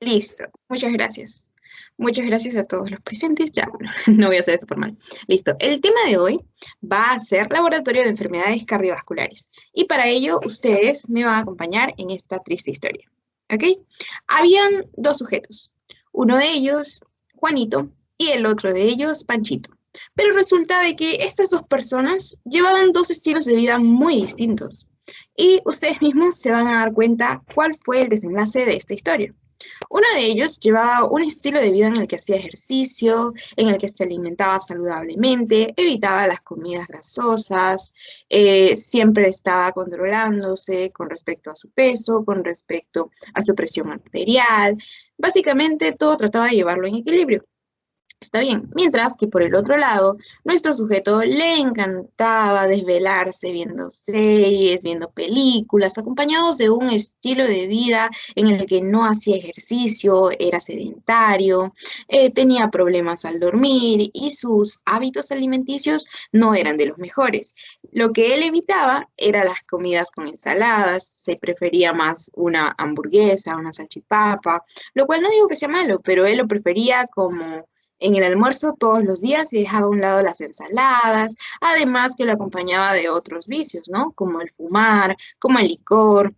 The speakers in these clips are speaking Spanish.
Listo, muchas gracias. Muchas gracias a todos los presentes. Ya, bueno, no voy a hacer esto por mal. Listo, el tema de hoy va a ser laboratorio de enfermedades cardiovasculares. Y para ello, ustedes me van a acompañar en esta triste historia. ¿Ok? Habían dos sujetos. Uno de ellos, Juanito, y el otro de ellos, Panchito. Pero resulta de que estas dos personas llevaban dos estilos de vida muy distintos. Y ustedes mismos se van a dar cuenta cuál fue el desenlace de esta historia. Uno de ellos llevaba un estilo de vida en el que hacía ejercicio, en el que se alimentaba saludablemente, evitaba las comidas grasosas, siempre estaba controlándose con respecto a su peso, con respecto a su presión arterial. Básicamente todo trataba de llevarlo en equilibrio. Está bien, mientras que por el otro lado, nuestro sujeto le encantaba desvelarse viendo series, viendo películas, acompañados de un estilo de vida en el que no hacía ejercicio, era sedentario, tenía problemas al dormir y sus hábitos alimenticios no eran de los mejores. Lo que él evitaba era las comidas con ensaladas, se prefería más una hamburguesa, una salchipapa, lo cual no digo que sea malo, pero él lo prefería como en el almuerzo todos los días y dejaba a un lado las ensaladas, además que lo acompañaba de otros vicios, ¿no? Como el fumar, como el licor.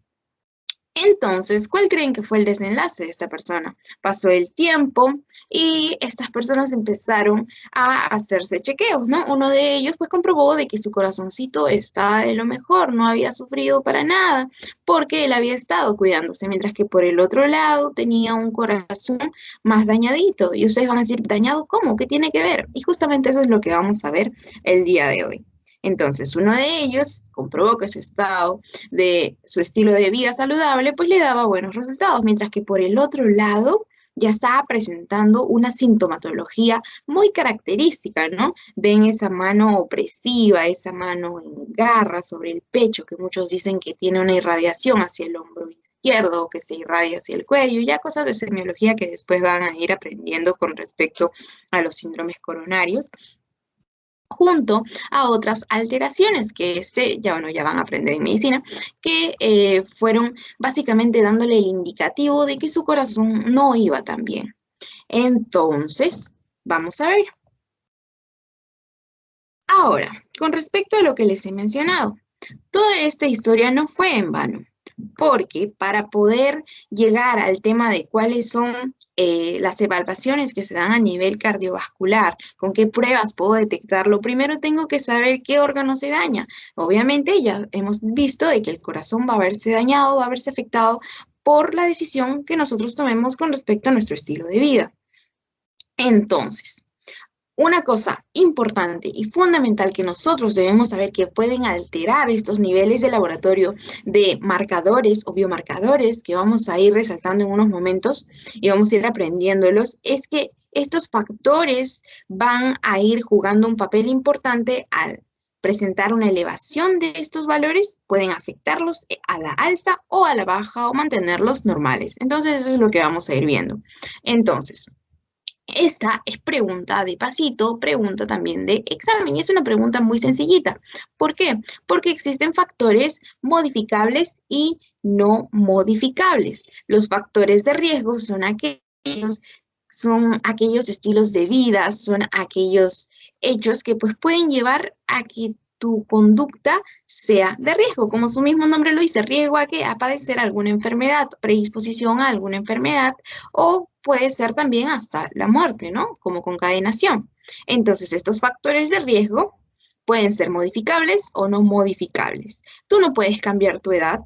Entonces, ¿cuál creen que fue el desenlace de esta persona? Pasó el tiempo y estas personas empezaron a hacerse chequeos, ¿no? Uno de ellos pues comprobó de que su corazoncito estaba de lo mejor, no había sufrido para nada, porque él había estado cuidándose, mientras que por el otro lado tenía un corazón más dañadito. Y ustedes van a decir, ¿dañado cómo? ¿Qué tiene que ver? Y justamente eso es lo que vamos a ver el día de hoy. Entonces, uno de ellos comprobó que su estado de su estilo de vida saludable, pues le daba buenos resultados, mientras que por el otro lado ya estaba presentando una sintomatología muy característica, ¿no? Ven esa mano opresiva, esa mano en garra sobre el pecho, que muchos dicen que tiene una irradiación hacia el hombro izquierdo, que se irradia hacia el cuello, ya cosas de semiología que después van a ir aprendiendo con respecto a los síndromes coronarios junto a otras alteraciones que ya, bueno, ya van a aprender en medicina, que fueron básicamente dándole el indicativo de que su corazón no iba tan bien. Entonces, vamos a ver. Ahora, con respecto a lo que les he mencionado, toda esta historia no fue en vano, porque para poder llegar al tema de cuáles son las evaluaciones que se dan a nivel cardiovascular, con qué pruebas puedo detectarlo, primero tengo que saber qué órgano se daña. Obviamente ya hemos visto de que el corazón va a verse dañado, va a verse afectado por la decisión que nosotros tomemos con respecto a nuestro estilo de vida. Entonces, una cosa importante y fundamental que nosotros debemos saber que pueden alterar estos niveles de laboratorio de marcadores o biomarcadores que vamos a ir resaltando en unos momentos y vamos a ir aprendiéndolos, es que estos factores van a ir jugando un papel importante al presentar una elevación de estos valores, pueden afectarlos a la alza o a la baja o mantenerlos normales. Entonces, eso es lo que vamos a ir viendo. Entonces, esta es pregunta de pasito, pregunta también de examen y es una pregunta muy sencillita. ¿Por qué? Porque existen factores modificables y no modificables. Los factores de riesgo son aquellos estilos de vida, son aquellos hechos que pues pueden llevar a que tu conducta sea de riesgo, como su mismo nombre lo dice, riesgo a que a padecer alguna enfermedad, predisposición a alguna enfermedad o puede ser también hasta la muerte, ¿no? Como concadenación. Entonces, estos factores de riesgo pueden ser modificables o no modificables. Tú no puedes cambiar tu edad,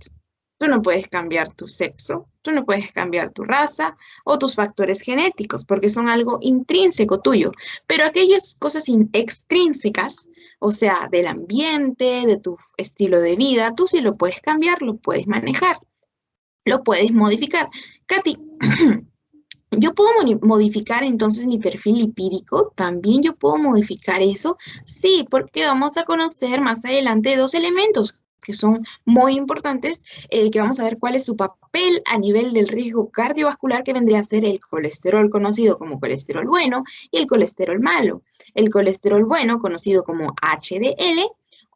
tú no puedes cambiar tu sexo, tú no puedes cambiar tu raza o tus factores genéticos porque son algo intrínseco tuyo, pero aquellas cosas extrínsecas, o sea, del ambiente, de tu estilo de vida, tú sí lo puedes cambiar, lo puedes manejar, lo puedes modificar. Katy, yo puedo modificar entonces mi perfil lipídico, también yo puedo modificar eso, sí, porque vamos a conocer más adelante dos elementos que son muy importantes, que vamos a ver cuál es su papel a nivel del riesgo cardiovascular que vendría a ser el colesterol conocido como colesterol bueno y el colesterol malo. El colesterol bueno conocido como HDL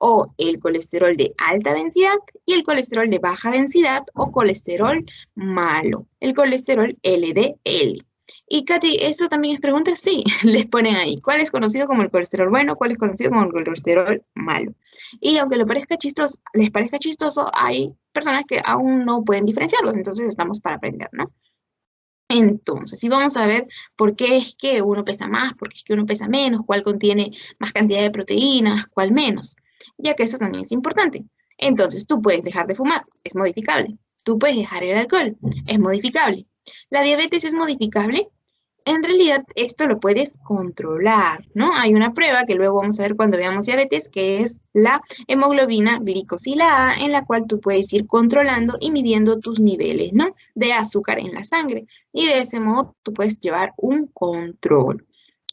o el colesterol de alta densidad y el colesterol de baja densidad o colesterol malo, el colesterol LDL. Y Katy, ¿eso también es pregunta? Sí, les ponen ahí. ¿Cuál es conocido como el colesterol bueno? ¿Cuál es conocido como el colesterol malo? Y aunque les parezca chistoso, hay personas que aún no pueden diferenciarlos, entonces estamos para aprender, ¿no? Entonces, y vamos a ver por qué es que uno pesa más, por qué es que uno pesa menos, cuál contiene más cantidad de proteínas, cuál menos, ya que eso también es importante. Entonces, tú puedes dejar de fumar, es modificable. Tú puedes dejar el alcohol, es modificable. La diabetes es modificable. En realidad, esto lo puedes controlar, ¿no? Hay una prueba que luego vamos a ver cuando veamos diabetes, que es la hemoglobina glicosilada, en la cual tú puedes ir controlando y midiendo tus niveles, ¿no? De azúcar en la sangre. Y de ese modo tú puedes llevar un control.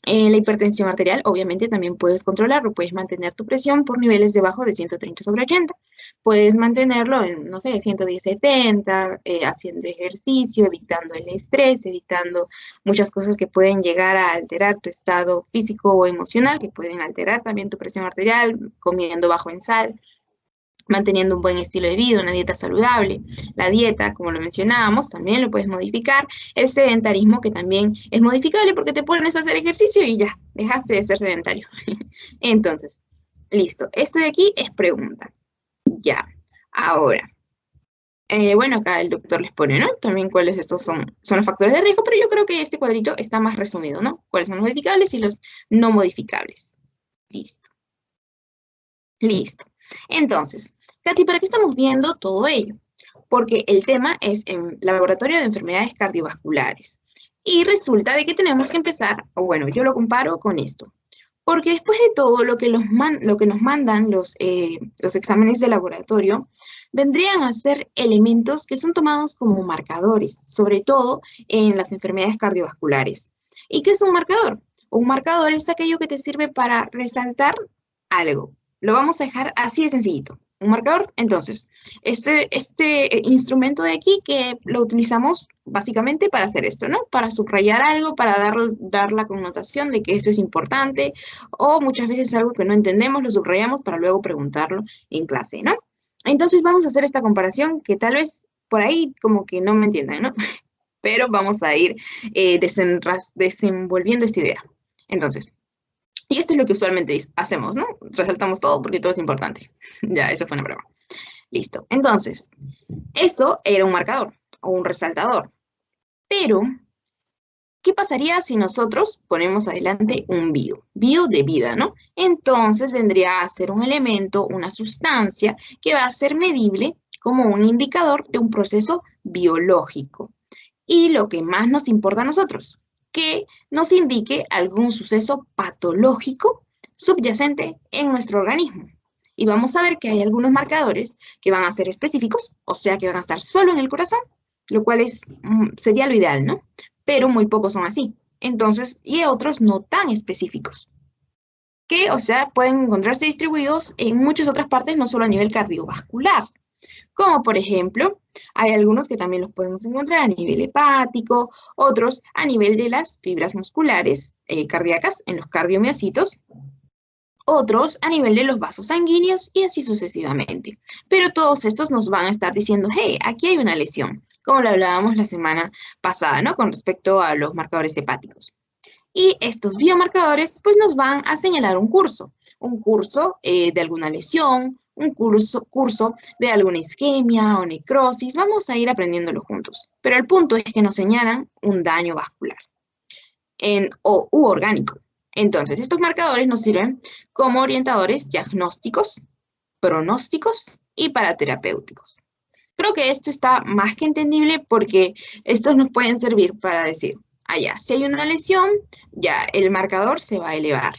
La hipertensión arterial, obviamente, también puedes controlarlo. Puedes mantener tu presión por niveles debajo de 130/80. Puedes mantenerlo en, no sé, 110/70, haciendo ejercicio, evitando el estrés, evitando muchas cosas que pueden llegar a alterar tu estado físico o emocional, que pueden alterar también tu presión arterial, comiendo bajo en sal, manteniendo un buen estilo de vida, una dieta saludable. La dieta, como lo mencionábamos, también lo puedes modificar. El sedentarismo, que también es modificable porque te pones a hacer ejercicio y ya, dejaste de ser sedentario. Entonces, listo. Esto de aquí es pregunta. Ya. Ahora, bueno, acá el doctor les pone, ¿no? También cuáles estos son los factores de riesgo, pero yo creo que este cuadrito está más resumido, ¿no? Cuáles son los modificables y los no modificables. Listo. Listo. Entonces, Katy, ¿para qué estamos viendo todo ello? Porque el tema es en laboratorio de enfermedades cardiovasculares. Y resulta de que tenemos que empezar, o bueno, yo lo comparo con esto. Porque después de todo lo que, lo que nos mandan los exámenes de laboratorio, vendrían a ser elementos que son tomados como marcadores, sobre todo en las enfermedades cardiovasculares. ¿Y qué es un marcador? Un marcador es aquello que te sirve para resaltar algo. Lo vamos a dejar así de sencillito. Un marcador, entonces, este instrumento de aquí que lo utilizamos básicamente para hacer esto, ¿no? Para subrayar algo, para dar la connotación de que esto es importante, o muchas veces algo que no entendemos, lo subrayamos para luego preguntarlo en clase, ¿no? Entonces vamos a hacer esta comparación que tal vez por ahí como que no me entiendan, ¿no? Pero vamos a ir desenvolviendo esta idea. Entonces, y esto es lo que usualmente hacemos, ¿no? Resaltamos todo porque todo es importante. Ya, eso fue una prueba. Listo. Entonces, eso era un marcador o un resaltador. Pero, ¿qué pasaría si nosotros ponemos adelante un bio de vida, ¿no? Entonces vendría a ser un elemento, una sustancia que va a ser medible como un indicador de un proceso biológico. Y lo que más nos importa a nosotros, que nos indique algún suceso patológico subyacente en nuestro organismo. Y vamos a ver que hay algunos marcadores que van a ser específicos, o sea que van a estar solo en el corazón, lo cual sería lo ideal, ¿no? Pero muy pocos son así. Entonces, y otros no tan específicos, que, o sea, pueden encontrarse distribuidos en muchas otras partes, no solo a nivel cardiovascular. Como por ejemplo, hay algunos que también los podemos encontrar a nivel hepático, otros a nivel de las fibras musculares cardíacas, en los cardiomiocitos, otros a nivel de los vasos sanguíneos y así sucesivamente. Pero todos estos nos van a estar diciendo, hey, aquí hay una lesión, como lo hablábamos la semana pasada, ¿no? Con respecto a los marcadores hepáticos. Y estos biomarcadores, pues nos van a señalar un curso de alguna lesión, un curso de alguna isquemia o necrosis. Vamos a ir aprendiéndolo juntos. Pero el punto es que nos señalan un daño vascular u orgánico. Entonces, estos marcadores nos sirven como orientadores diagnósticos, pronósticos y paraterapéuticos. Creo que esto está más que entendible porque estos nos pueden servir para decir, si hay una lesión, ya el marcador se va a elevar,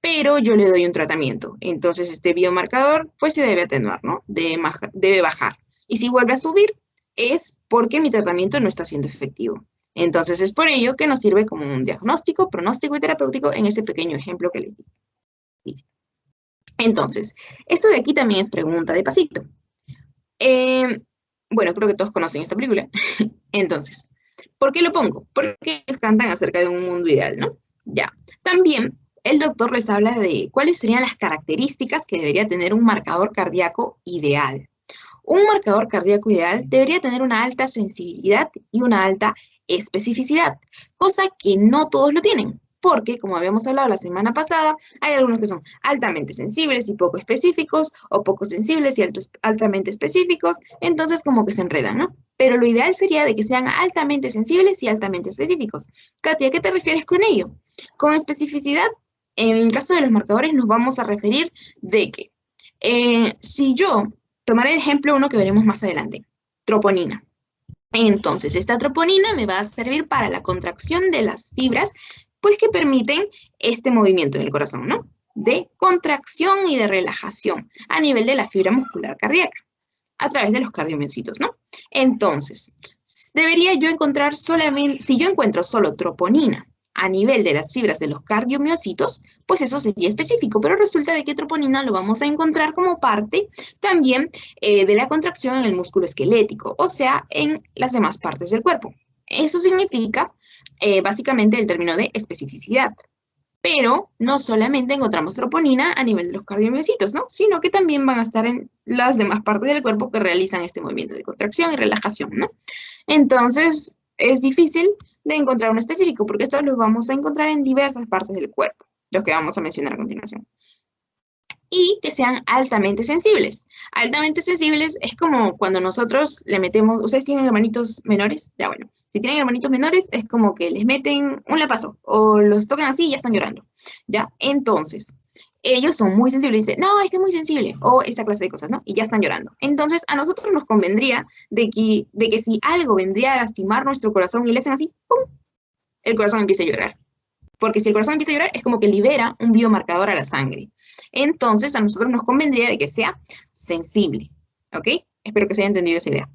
pero yo le doy un tratamiento. Entonces este biomarcador pues se debe atenuar, ¿no? Debe bajar. Y si vuelve a subir, es porque mi tratamiento no está siendo efectivo. Entonces es por ello que nos sirve como un diagnóstico, pronóstico y terapéutico en ese pequeño ejemplo que les di. Listo. Entonces, esto de aquí también es pregunta de pasito. Bueno, creo que todos conocen esta película. Entonces, ¿por qué lo pongo? Porque ellos cantan acerca de un mundo ideal, ¿no? Ya. También el doctor les habla de cuáles serían las características que debería tener un marcador cardíaco ideal. Un marcador cardíaco ideal debería tener una alta sensibilidad y una alta especificidad, cosa que no todos lo tienen, porque, como habíamos hablado la semana pasada, hay algunos que son altamente sensibles y poco específicos, o poco sensibles y altamente específicos, entonces como que se enredan, ¿no? Pero lo ideal sería de que sean altamente sensibles y altamente específicos. Katia, ¿a qué te refieres con ello? Con especificidad, en el caso de los marcadores nos vamos a referir de que si yo tomaré de ejemplo uno que veremos más adelante, troponina. Entonces, esta troponina me va a servir para la contracción de las fibras, pues que permiten este movimiento en el corazón, ¿no? De contracción y de relajación a nivel de la fibra muscular cardíaca, a través de los cardiomiocitos, ¿no? Entonces, debería yo encontrar solamente, si yo encuentro solo troponina a nivel de las fibras de los cardiomiocitos, pues eso sería específico, pero resulta de que troponina lo vamos a encontrar como parte también de la contracción en el músculo esquelético, o sea, en las demás partes del cuerpo. Eso significa básicamente el término de especificidad. Pero no solamente encontramos troponina a nivel de los cardiomiocitos, ¿no? Sino que también van a estar en las demás partes del cuerpo que realizan este movimiento de contracción y relajación, ¿no? Entonces, es difícil de encontrar un específico, porque estos los vamos a encontrar en diversas partes del cuerpo, los que vamos a mencionar a continuación. Y que sean altamente sensibles. Altamente sensibles es como cuando nosotros le metemos, ¿ustedes tienen hermanitos menores? Ya bueno, si tienen hermanitos menores es como que les meten un lapazo o los tocan así y ya están llorando, ¿ya? Entonces, ellos son muy sensibles y dicen, no, es que es muy sensible, o esa clase de cosas, ¿no? Y ya están llorando. Entonces, a nosotros nos convendría de que si algo vendría a lastimar nuestro corazón y le hacen así, ¡pum!, el corazón empieza a llorar. Porque si el corazón empieza a llorar, es como que libera un biomarcador a la sangre. Entonces, a nosotros nos convendría de que sea sensible, ¿ok? Espero que se haya entendido esa idea.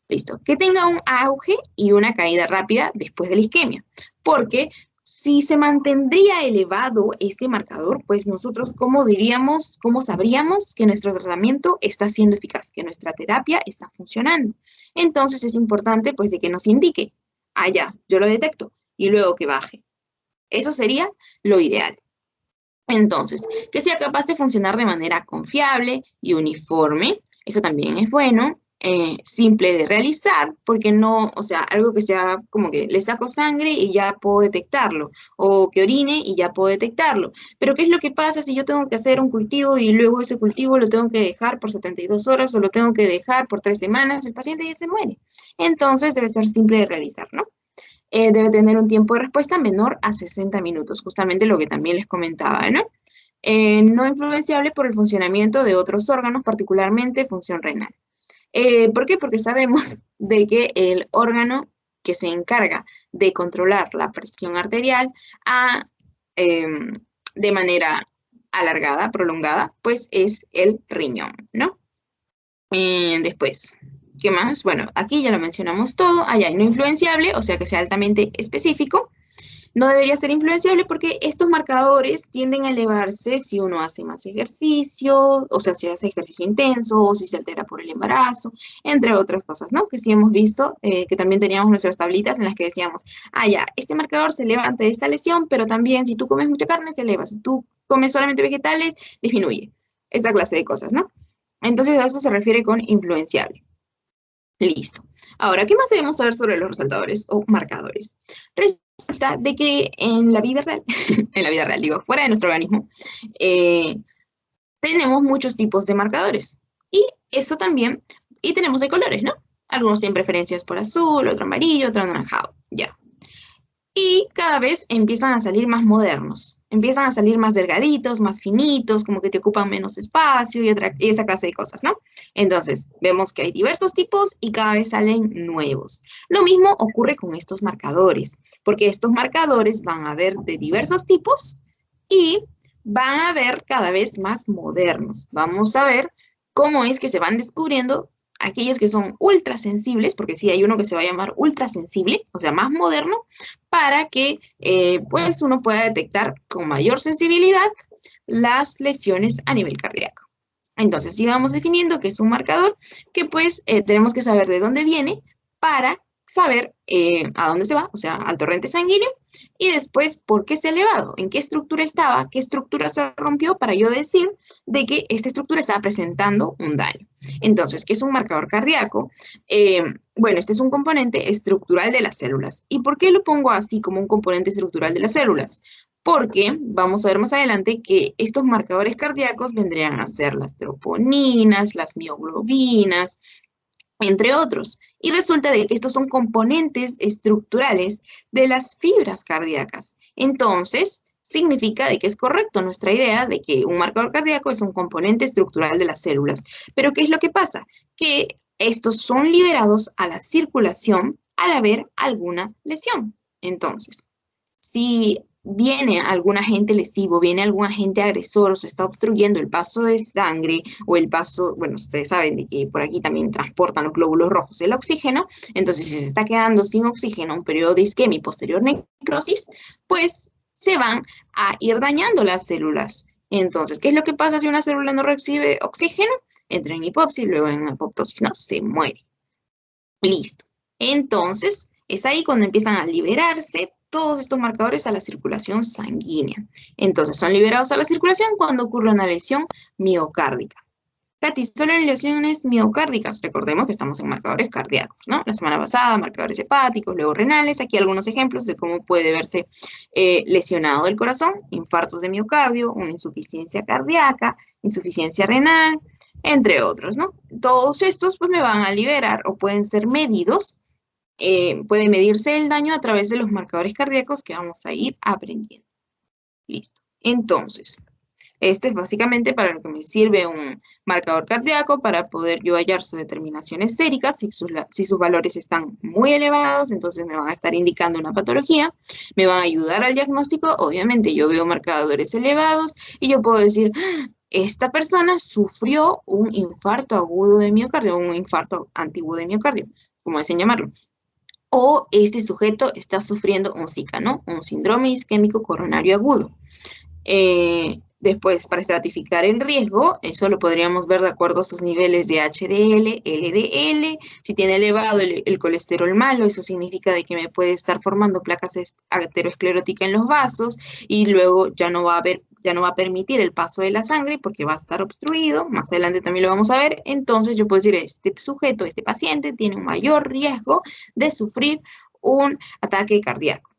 Listo. Que tenga un auge y una caída rápida después de la isquemia. Porque si se mantendría elevado este marcador, pues nosotros, ¿cómo diríamos, cómo sabríamos que nuestro tratamiento está siendo eficaz, que nuestra terapia está funcionando? Entonces, es importante, pues, de que nos indique, ya, yo lo detecto, y luego que baje. Eso sería lo ideal. Entonces, que sea capaz de funcionar de manera confiable y uniforme, eso también es bueno, simple de realizar, porque no, o sea, algo que sea como que le saco sangre y ya puedo detectarlo, o que orine y ya puedo detectarlo. Pero ¿qué es lo que pasa si yo tengo que hacer un cultivo y luego ese cultivo lo tengo que dejar por 72 horas o lo tengo que dejar por 3 semanas? El paciente ya se muere. Entonces, debe ser simple de realizar, ¿no? Debe tener un tiempo de respuesta menor a 60 minutos, justamente lo que también les comentaba, ¿no? No influenciable por el funcionamiento de otros órganos, particularmente función renal. ¿Por qué? Porque sabemos de que el órgano que se encarga de controlar la presión arterial de manera alargada, prolongada, pues es el riñón, ¿no? Después, ¿qué más? Bueno, aquí ya lo mencionamos todo. Allá, no influenciable, o sea que sea altamente específico. No debería ser influenciable porque estos marcadores tienden a elevarse si uno hace más ejercicio, o sea, si hace ejercicio intenso, o si se altera por el embarazo, entre otras cosas, ¿no? Que sí hemos visto, que también teníamos nuestras tablitas en las que decíamos, ya, este marcador se eleva ante esta lesión, pero también si tú comes mucha carne, se eleva. Si tú comes solamente vegetales, disminuye. Esa clase de cosas, ¿no? Entonces a eso se refiere con influenciable. Listo. Ahora, ¿qué más debemos saber sobre los resaltadores o marcadores? Resulta de que en la vida real, digo, fuera de nuestro organismo, tenemos muchos tipos de marcadores. Y eso también, y tenemos de colores, ¿no? Algunos tienen preferencias por azul, otro amarillo, otro anaranjado, ya. Y cada vez empiezan a salir más modernos, empiezan a salir más delgaditos, más finitos, como que te ocupan menos espacio y esa clase de cosas, ¿no? Entonces, vemos que hay diversos tipos y cada vez salen nuevos. Lo mismo ocurre con estos marcadores, porque estos marcadores van a haber de diversos tipos y van a haber cada vez más modernos. Vamos a ver cómo es que se van descubriendo aquellos que son ultra sensibles, porque sí hay uno que se va a llamar ultra sensible, o sea, más moderno, para que pues uno pueda detectar con mayor sensibilidad las lesiones a nivel cardíaco. Entonces, sí vamos definiendo que es un marcador que pues tenemos que saber de dónde viene para saber a dónde se va, o sea, al torrente sanguíneo, y después por qué se ha elevado, en qué estructura estaba, qué estructura se rompió para yo decir de que esta estructura estaba presentando un daño. Entonces, ¿qué es un marcador cardíaco? Bueno, este es un componente estructural de las células. ¿Y por qué lo pongo así como un componente estructural de las células? Porque vamos a ver más adelante que estos marcadores cardíacos vendrían a ser las troponinas, las mioglobinas, entre otros. Y resulta de que estos son componentes estructurales de las fibras cardíacas. Entonces, significa de que es correcto nuestra idea de que un marcador cardíaco es un componente estructural de las células. Pero ¿qué es lo que pasa? Que estos son liberados a la circulación al haber alguna lesión. Entonces, si viene algún agente lesivo, viene algún agente agresor o se está obstruyendo el paso de sangre o el paso, bueno, ustedes saben de que por aquí también transportan los glóbulos rojos el oxígeno, entonces si se está quedando sin oxígeno, un periodo de isquemia y posterior necrosis, pues se van a ir dañando las células. Entonces, ¿qué es lo que pasa si una célula no recibe oxígeno? Entra en hipóxia y luego en apoptosis, no, se muere. Listo. Entonces, es ahí cuando empiezan a liberarse todos estos marcadores a la circulación sanguínea. Entonces, son liberados a la circulación cuando ocurre una lesión miocárdica. Katy, solo en lesiones miocárdicas. Recordemos que estamos en marcadores cardíacos, ¿no? La semana pasada, marcadores hepáticos, luego renales. Aquí algunos ejemplos de cómo puede verse lesionado el corazón, infartos de miocardio, una insuficiencia cardíaca, insuficiencia renal, entre otros, ¿no? Todos estos pues me van a liberar o pueden ser medidos. Puede medirse el daño a través de los marcadores cardíacos que vamos a ir aprendiendo. Listo. Entonces, esto es básicamente para lo que me sirve un marcador cardíaco, para poder yo hallar su determinación estérica. Si sus valores están muy elevados, entonces me van a estar indicando una patología, me van a ayudar al diagnóstico. Obviamente yo veo marcadores elevados y yo puedo decir, esta persona sufrió un infarto agudo de miocardio, un infarto antiguo de miocardio, como deseen llamarlo. O este sujeto está sufriendo un SICA, ¿no? Un síndrome isquémico coronario agudo. Después, para estratificar el riesgo, eso lo podríamos ver de acuerdo a sus niveles de HDL, LDL. Si tiene elevado el colesterol malo, eso significa de que me puede estar formando placas ateroscleróticas en los vasos y luego ya no va a permitir el paso de la sangre porque va a estar obstruido. Más adelante también lo vamos a ver. Entonces yo puedo decir, este sujeto, este paciente tiene un mayor riesgo de sufrir un ataque cardíaco.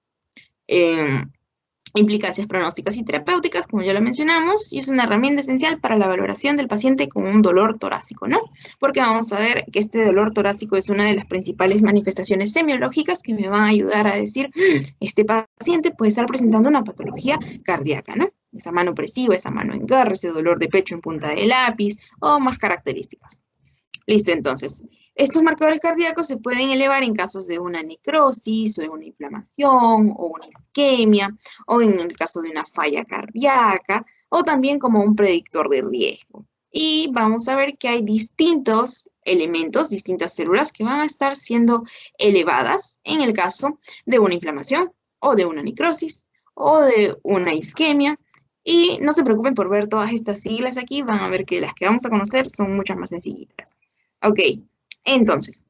Implicancias pronósticas y terapéuticas, como ya lo mencionamos, y es una herramienta esencial para la valoración del paciente con un dolor torácico, ¿no? Porque vamos a ver que este dolor torácico es una de las principales manifestaciones semiológicas que me van a ayudar a decir, este paciente puede estar presentando una patología cardíaca, ¿no? Esa mano opresiva, esa mano en garra, ese dolor de pecho en punta de lápiz, o más características. Listo, entonces, estos marcadores cardíacos se pueden elevar en casos de una necrosis o de una inflamación o una isquemia o en el caso de una falla cardíaca o también como un predictor de riesgo. Y vamos a ver que hay distintos elementos, distintas células que van a estar siendo elevadas en el caso de una inflamación o de una necrosis o de una isquemia. Y no se preocupen por ver todas estas siglas aquí, van a ver que las que vamos a conocer son muchas más sencillitas. Ok, entonces,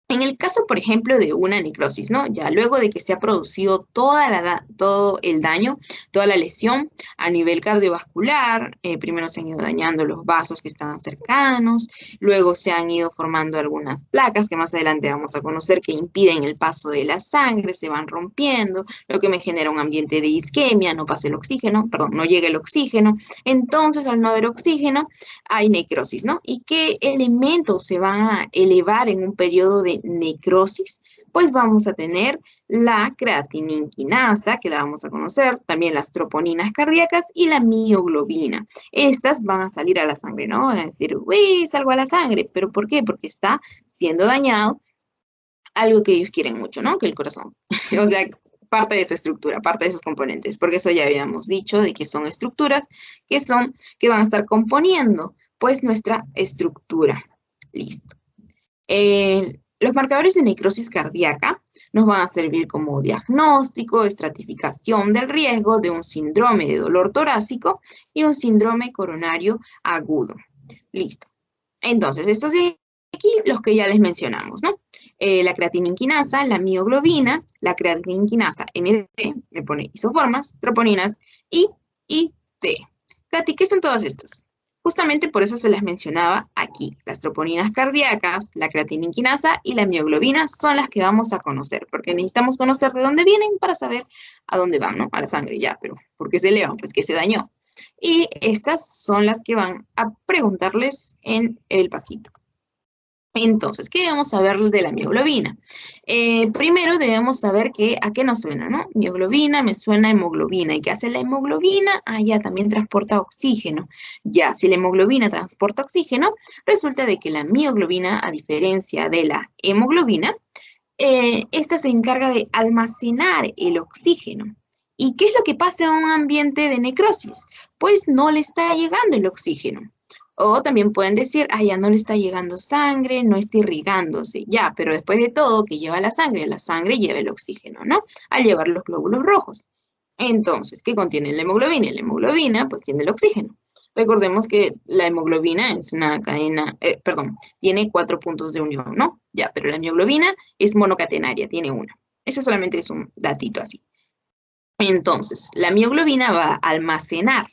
en el caso, por ejemplo, de una necrosis, ¿no? Ya luego de que se ha producido todo el daño, toda la lesión a nivel cardiovascular, primero se han ido dañando los vasos que estaban cercanos, luego se han ido formando algunas placas que más adelante vamos a conocer que impiden el paso de la sangre, se van rompiendo, lo que me genera un ambiente de isquemia, no pasa el oxígeno, perdón, no llega el oxígeno. Entonces, al no haber oxígeno, hay necrosis, ¿no? ¿Y qué elementos se van a elevar en un periodo de necrosis? Pues vamos a tener la creatininquinasa, que la vamos a conocer, también las troponinas cardíacas y la mioglobina. Estas van a salir a la sangre, ¿no? Van a decir, uy, salgo a la sangre. ¿Pero por qué? Porque está siendo dañado algo que ellos quieren mucho, ¿no? Que el corazón. O sea, parte de esa estructura, parte de sus componentes, porque eso ya habíamos dicho de que son estructuras que van a estar componiendo, pues, nuestra estructura. Listo. Los marcadores de necrosis cardíaca nos van a servir como diagnóstico, estratificación del riesgo de un síndrome de dolor torácico y un síndrome coronario agudo. Listo. Entonces, estos de aquí, los que ya les mencionamos, ¿no? la creatininquinasa, la mioglobina, la creatininquinasa MB, me pone isoformas, troponinas y T. Katy, ¿qué son todas estas? Justamente por eso se las mencionaba aquí. Las troponinas cardíacas, la creatininquinasa y la mioglobina son las que vamos a conocer, porque necesitamos conocer de dónde vienen para saber a dónde van, ¿no? A la sangre ya, pero ¿por qué se elevan? Pues que se dañó. Y estas son las que van a preguntarles en el pasito. Entonces, ¿qué debemos saber de la mioglobina? Primero debemos saber a qué nos suena, ¿no? Mioglobina, me suena hemoglobina. ¿Y qué hace la hemoglobina? Ah, ya, también transporta oxígeno. Ya, si la hemoglobina transporta oxígeno, resulta de que la mioglobina, a diferencia de la hemoglobina, esta se encarga de almacenar el oxígeno. ¿Y qué es lo que pasa en un ambiente de necrosis? Pues no le está llegando el oxígeno. O también pueden decir, ah, ya no le está llegando sangre, no está irrigándose. Ya, pero después de todo, ¿qué lleva la sangre lleva el oxígeno, ¿no? Al llevar los glóbulos rojos. Entonces, ¿qué contiene la hemoglobina? La hemoglobina, pues, tiene el oxígeno. Recordemos que la hemoglobina es una cadena, tiene 4 puntos de unión, ¿no? Ya, pero la mioglobina es monocatenaria, tiene una. Eso solamente es un datito así. Entonces, la mioglobina va a almacenar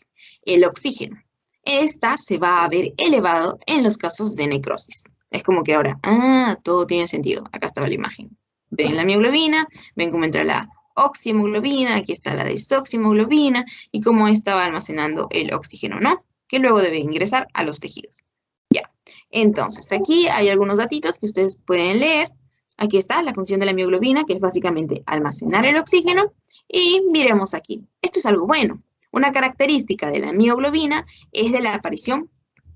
el oxígeno. Esta se va a ver elevado en los casos de necrosis. Es como que ahora, todo tiene sentido. Acá estaba la imagen. Ven la mioglobina, ven cómo entra la oxihemoglobina, aquí está la desoxihemoglobina y cómo estaba almacenando el oxígeno, ¿no? Que luego debe ingresar a los tejidos. Ya, entonces aquí hay algunos datitos que ustedes pueden leer. Aquí está la función de la mioglobina, que es básicamente almacenar el oxígeno. Y miremos aquí, esto es algo bueno. Una característica de la mioglobina es de la aparición,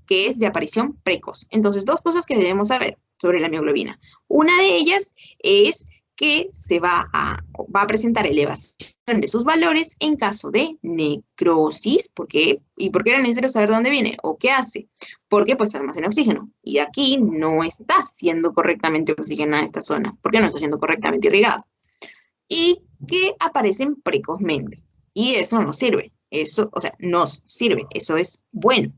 que es de aparición precoz. Entonces, dos cosas que debemos saber sobre la mioglobina. Una de ellas es que se va a presentar elevación de sus valores en caso de necrosis. ¿Por qué? ¿Y por qué era necesario saber dónde viene? ¿O qué hace? Porque pues almacena oxígeno. Y aquí no está siendo correctamente oxigenada esta zona. ¿Por qué no está siendo correctamente irrigada? Y que aparecen precozmente. Y eso nos sirve. Eso, o sea, nos sirve. Eso es bueno.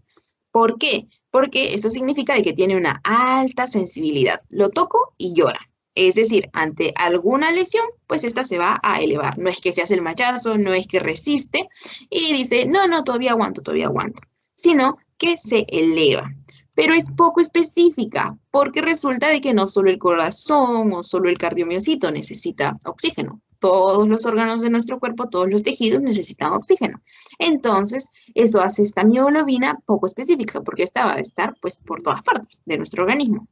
¿Por qué? Porque eso significa de que tiene una alta sensibilidad. Lo toco y llora. Es decir, ante alguna lesión, pues esta se va a elevar. No es que se hace el machazo, no es que resiste y dice, no, todavía aguanto, sino que se eleva. Pero es poco específica porque resulta de que no solo el corazón o solo el cardiomiocito necesita oxígeno. Todos los órganos de nuestro cuerpo, todos los tejidos necesitan oxígeno. Entonces, eso hace esta mioglobina poco específica porque esta va a estar pues por todas partes de nuestro organismo.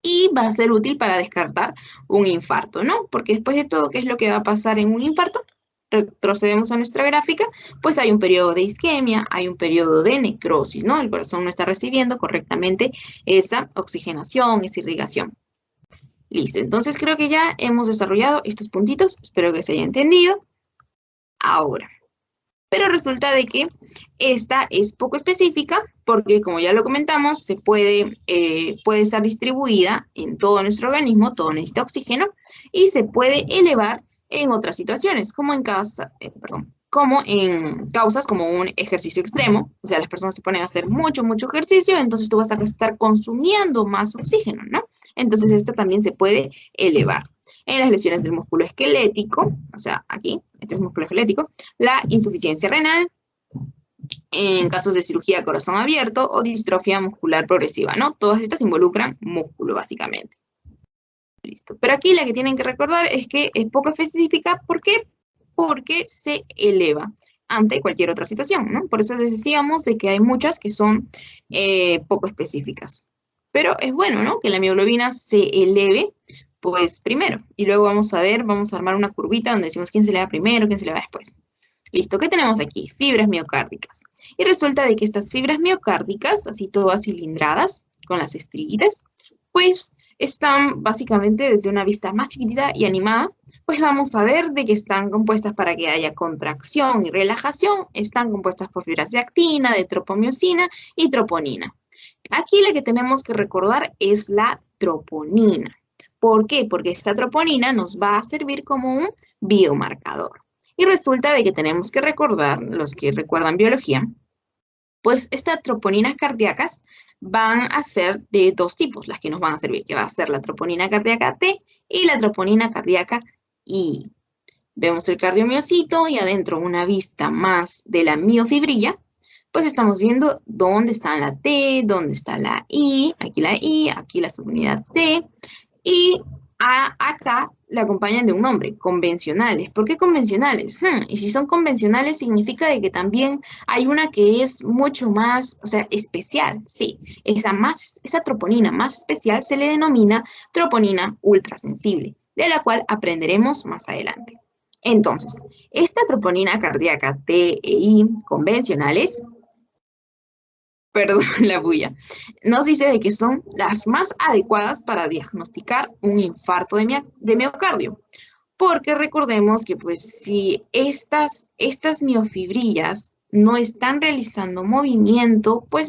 Y va a ser útil para descartar un infarto, ¿no? Porque después de todo, ¿qué es lo que va a pasar en un infarto? Retrocedemos a nuestra gráfica, pues hay un periodo de isquemia, hay un periodo de necrosis, ¿no? El corazón no está recibiendo correctamente esa oxigenación, esa irrigación. Listo, entonces creo que ya hemos desarrollado estos puntitos, espero que se haya entendido. Ahora, pero resulta de que esta es poco específica porque, como ya lo comentamos, puede estar distribuida en todo nuestro organismo, todo necesita oxígeno, y se puede elevar en otras situaciones, como en causas como un ejercicio extremo. O sea, las personas se ponen a hacer mucho ejercicio, entonces tú vas a estar consumiendo más oxígeno, ¿no? Entonces esto también se puede elevar. En las lesiones del músculo esquelético, o sea, aquí, este es músculo esquelético, la insuficiencia renal, en casos de cirugía de corazón abierto o distrofia muscular progresiva, ¿no? Todas estas involucran músculo, básicamente. Listo. Pero aquí la que tienen que recordar es que es poco específica. ¿Por qué? Porque se eleva ante cualquier otra situación, ¿no? Por eso les decíamos de que hay muchas que son poco específicas. Pero es bueno, ¿no? Que la mioglobina se eleve, pues primero. Y luego vamos a armar una curvita donde decimos quién se eleva primero, quién se eleva después. Listo, ¿qué tenemos aquí? Fibras miocárdicas. Y resulta de que estas fibras miocárdicas, así todas cilindradas, con las estrellitas, pues están básicamente desde una vista más chiquitita y animada, pues vamos a ver de que están compuestas para que haya contracción y relajación, están compuestas por fibras de actina, de tropomiosina y troponina. Aquí la que tenemos que recordar es la troponina. ¿Por qué? Porque esta troponina nos va a servir como un biomarcador. Y resulta de que tenemos que recordar, los que recuerdan biología, pues estas troponinas cardíacas van a ser de dos tipos, las que nos van a servir, que va a ser la troponina cardíaca T y la troponina cardíaca I. Vemos el cardiomiocito y adentro una vista más de la miofibrilla, pues estamos viendo dónde está la T, dónde está la I, aquí la subunidad T, y acá la acompañan de un nombre, convencionales. ¿Por qué convencionales? Y si son convencionales significa de que también hay una que es mucho más, o sea, especial. Sí, esa troponina más especial se le denomina troponina ultrasensible, de la cual aprenderemos más adelante. Entonces, esta troponina cardíaca T e I convencionales, perdón la bulla, nos dice de que son las más adecuadas para diagnosticar un infarto de miocardio. Porque recordemos que pues si estas miofibrillas no están realizando movimiento, pues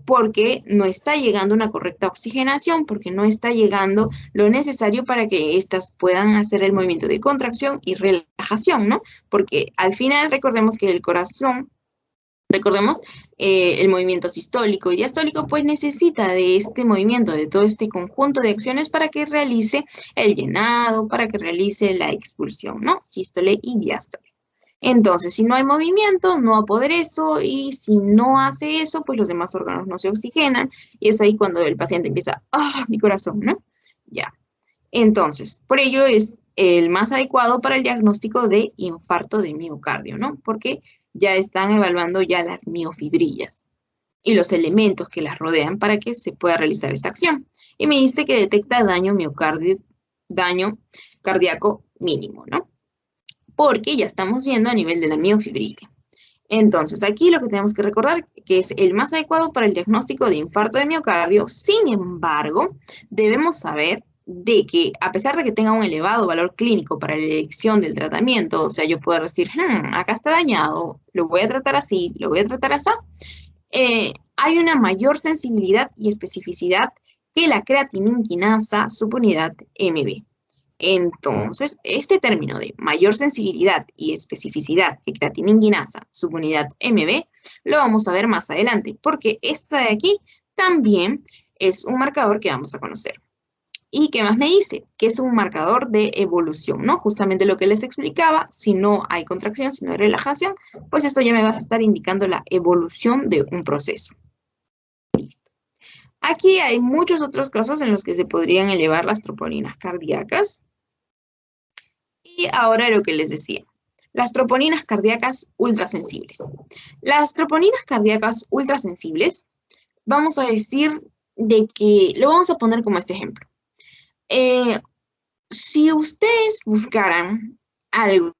porque no está llegando una correcta oxigenación, porque no está llegando lo necesario para que éstas puedan hacer el movimiento de contracción y relajación, ¿no? Porque al final recordemos que el corazón, el movimiento sistólico y diastólico, pues necesita de este movimiento, de todo este conjunto de acciones para que realice el llenado, para que realice la expulsión, ¿no? Sístole y diástole. Entonces, si no hay movimiento, no va a poder eso, y si no hace eso, pues los demás órganos no se oxigenan, y es ahí cuando el paciente empieza, mi corazón, ¿no? Ya. Entonces, por ello es el más adecuado para el diagnóstico de infarto de miocardio, ¿no? Porque ya están evaluando ya las miofibrillas y los elementos que las rodean para que se pueda realizar esta acción. Y me dice que detecta daño cardíaco mínimo, ¿no? Porque ya estamos viendo a nivel de la miofibrilla. Entonces, aquí lo que tenemos que recordar que es el más adecuado para el diagnóstico de infarto de miocardio. Sin embargo, debemos saber de que, a pesar de que tenga un elevado valor clínico para la elección del tratamiento, o sea, yo puedo decir, acá está dañado, lo voy a tratar así, lo voy a tratar así, hay una mayor sensibilidad y especificidad que la creatininquinasa subunidad MB. Entonces, este término de mayor sensibilidad y especificidad que creatininquinasa subunidad MB lo vamos a ver más adelante, porque esta de aquí también es un marcador que vamos a conocer. ¿Y qué más me dice? Que es un marcador de evolución, ¿no? Justamente lo que les explicaba, si no hay contracción, si no hay relajación, pues esto ya me va a estar indicando la evolución de un proceso. Listo. Aquí hay muchos otros casos en los que se podrían elevar las troponinas cardíacas. Y ahora lo que les decía, las troponinas cardíacas ultrasensibles. Las troponinas cardíacas ultrasensibles, vamos a decir de que, lo vamos a poner como este ejemplo. Si ustedes buscaran algo,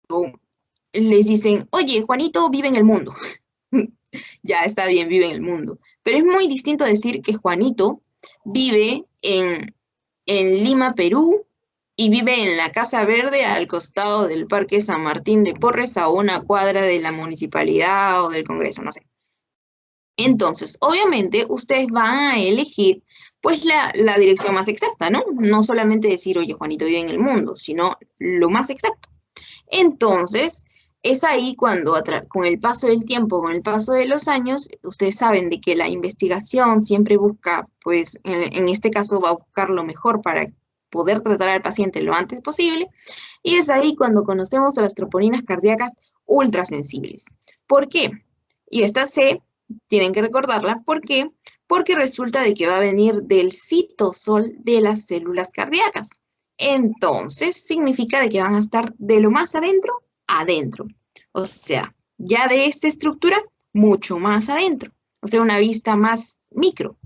les dicen, oye, Juanito vive en el mundo. Ya está bien, vive en el mundo. Pero es muy distinto decir que Juanito vive en Lima, Perú, y vive en la Casa Verde al costado del Parque San Martín de Porres, a una cuadra de la municipalidad o del Congreso, no sé. Entonces, obviamente, ustedes van a elegir pues la dirección más exacta, ¿no? No solamente decir, oye, Juanito vive en el mundo, sino lo más exacto. Entonces, es ahí cuando con el paso del tiempo, con el paso de los años, ustedes saben de que la investigación siempre busca, pues en este caso va a buscar lo mejor para poder tratar al paciente lo antes posible, y es ahí cuando conocemos a las troponinas cardíacas ultrasensibles. ¿Por qué? Y esta C, tienen que recordarla, ¿por qué? Porque resulta de que va a venir del citosol de las células cardíacas. Entonces, significa de que van a estar de lo más adentro, adentro. O sea, ya de esta estructura, mucho más adentro. O sea, una vista más micro.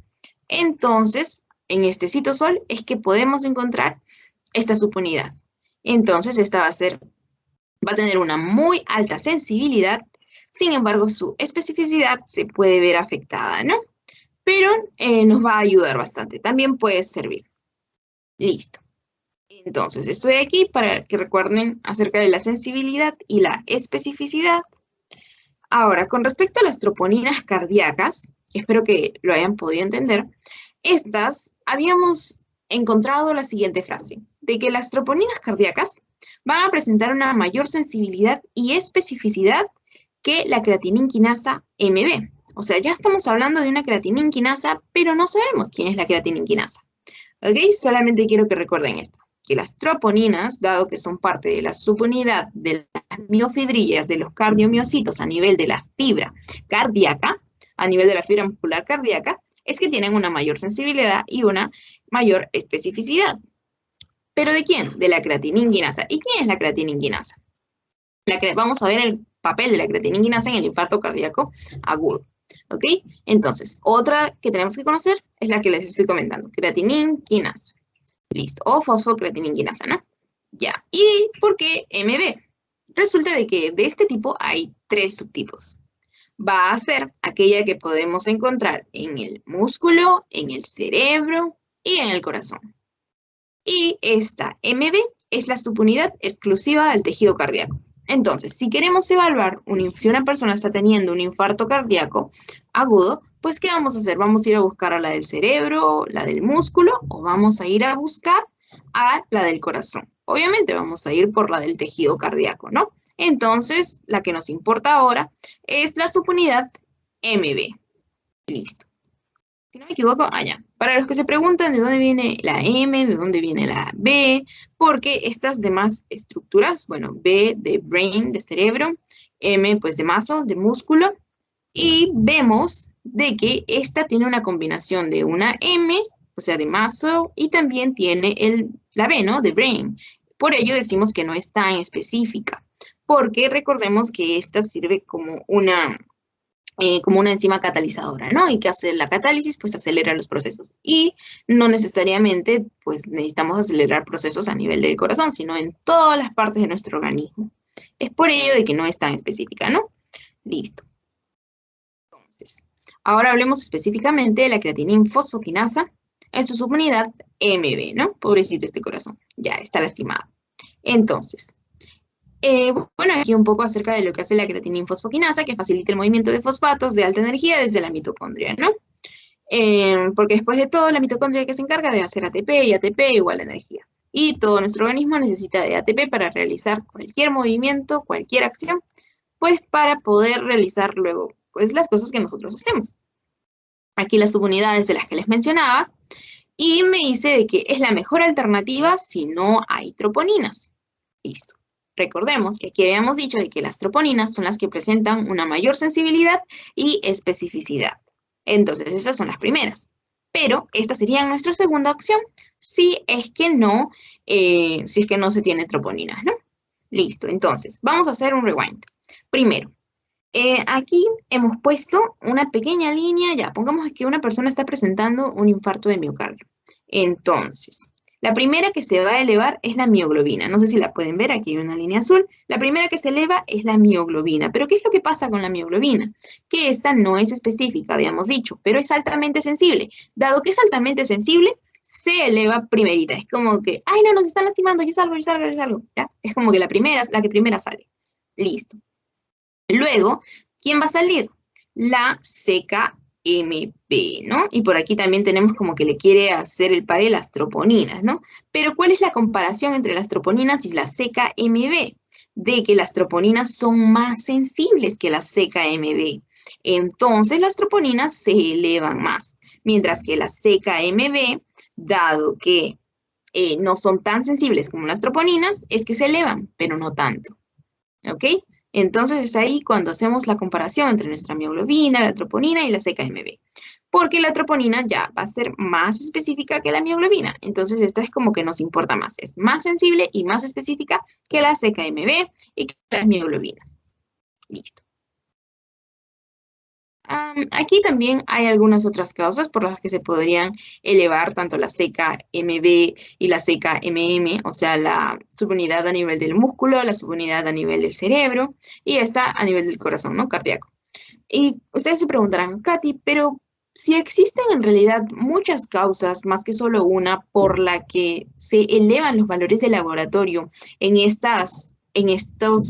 Entonces, en este citosol es que podemos encontrar esta subunidad. Entonces, esta va a tener una muy alta sensibilidad, sin embargo, su especificidad se puede ver afectada, ¿no? Pero nos va a ayudar bastante. También puede servir. Listo. Entonces, esto de aquí para que recuerden acerca de la sensibilidad y la especificidad. Ahora, con respecto a las troponinas cardíacas, espero que lo hayan podido entender, estas habíamos encontrado la siguiente frase, de que las troponinas cardíacas van a presentar una mayor sensibilidad y especificidad que la creatininquinasa MB. O sea, ya estamos hablando de una creatininquinasa, pero no sabemos quién es la creatininquinasa. ¿Ok? Solamente quiero que recuerden esto, que las troponinas, dado que son parte de la subunidad de las miofibrillas de los cardiomiocitos a nivel de la fibra cardíaca, a nivel de la fibra muscular cardíaca, es que tienen una mayor sensibilidad y una mayor especificidad. ¿Pero de quién? De la creatininquinasa. ¿Y quién es la creatininquinasa? Vamos a ver el papel de la creatininquinasa en el infarto cardíaco agudo. ¿Ok? Entonces, otra que tenemos que conocer es la que les estoy comentando, creatininquinasa. Listo, o fosfocreatininquinasa, ¿no? Ya, ¿y por qué MB? Resulta de que de este tipo hay 3 subtipos. Va a ser aquella que podemos encontrar en el músculo, en el cerebro y en el corazón. Y esta MB es la subunidad exclusiva del tejido cardíaco. Entonces, si queremos evaluar si una persona está teniendo un infarto cardíaco agudo, pues ¿qué vamos a hacer? ¿Vamos a ir a buscar a la del cerebro, la del músculo, o vamos a ir a buscar a la del corazón? Obviamente vamos a ir por la del tejido cardíaco, ¿no? Entonces, la que nos importa ahora es la subunidad MB. Listo. Si no me equivoco, allá. Para los que se preguntan de dónde viene la M, de dónde viene la B, porque estas demás estructuras, bueno, B de brain, de cerebro, M pues de muscle, de músculo, y vemos de que esta tiene una combinación de una M, o sea, de muscle, y también tiene la B, ¿no? De brain. Por ello decimos que no es tan específica, porque recordemos que esta sirve como una enzima catalizadora, ¿no? Y que hacer la catálisis, pues acelera los procesos. Y no necesariamente, pues necesitamos acelerar procesos a nivel del corazón, sino en todas las partes de nuestro organismo. Es por ello de que no es tan específica, ¿no? Listo. Entonces, ahora hablemos específicamente de la creatininfosfoquinasa en su subunidad MB, ¿no? Pobrecito este corazón, ya está lastimado. Entonces, bueno, aquí un poco acerca de lo que hace la creatininfosfoquinasa, que facilita el movimiento de fosfatos de alta energía desde la mitocondria, ¿no? Porque después de todo, la mitocondria que se encarga de hacer ATP y ATP igual a energía. Y todo nuestro organismo necesita de ATP para realizar cualquier movimiento, cualquier acción, pues para poder realizar luego, pues las cosas que nosotros hacemos. Aquí las subunidades de las que les mencionaba, y me dice de que es la mejor alternativa si no hay troponinas. Listo. Recordemos que aquí habíamos dicho de que las troponinas son las que presentan una mayor sensibilidad y especificidad. Entonces, esas son las primeras. Pero esta sería nuestra segunda opción si es que no se tiene troponinas, ¿no? Listo, entonces, vamos a hacer un rewind. Primero, aquí hemos puesto una pequeña línea, ya, pongamos que una persona está presentando un infarto de miocardio. Entonces, la primera que se va a elevar es la mioglobina. No sé si la pueden ver, aquí hay una línea azul. La primera que se eleva es la mioglobina. ¿Pero qué es lo que pasa con la mioglobina? Que esta no es específica, habíamos dicho, pero es altamente sensible. Dado que es altamente sensible, se eleva primerita. Es como que, ay, no, nos están lastimando, yo salgo, yo salgo, yo salgo. ¿Ya? Es como que la que primera sale. Listo. Luego, ¿quién va a salir? La CKMB, ¿no? Y por aquí también tenemos como que le quiere hacer el par de las troponinas, ¿no? Pero ¿cuál es la comparación entre las troponinas y las CKMB? De que las troponinas son más sensibles que las CKMB. Entonces las troponinas se elevan más, mientras que las CKMB, dado que no son tan sensibles como las troponinas, es que se elevan, pero no tanto. ¿Ok? Entonces es ahí cuando hacemos la comparación entre nuestra mioglobina, la troponina y la CKMB. Porque la troponina ya va a ser más específica que la mioglobina. Entonces esta es como que nos importa más. Es más sensible y más específica que la CKMB y que las mioglobinas. Listo. Aquí también hay algunas otras causas por las que se podrían elevar tanto la CKMB y la CKMM, o sea, la subunidad a nivel del músculo, la subunidad a nivel del cerebro y esta a nivel del corazón, ¿no? Cardíaco. Y ustedes se preguntarán, Katy, pero si existen en realidad muchas causas, más que solo una, por la que se elevan los valores de laboratorio en estos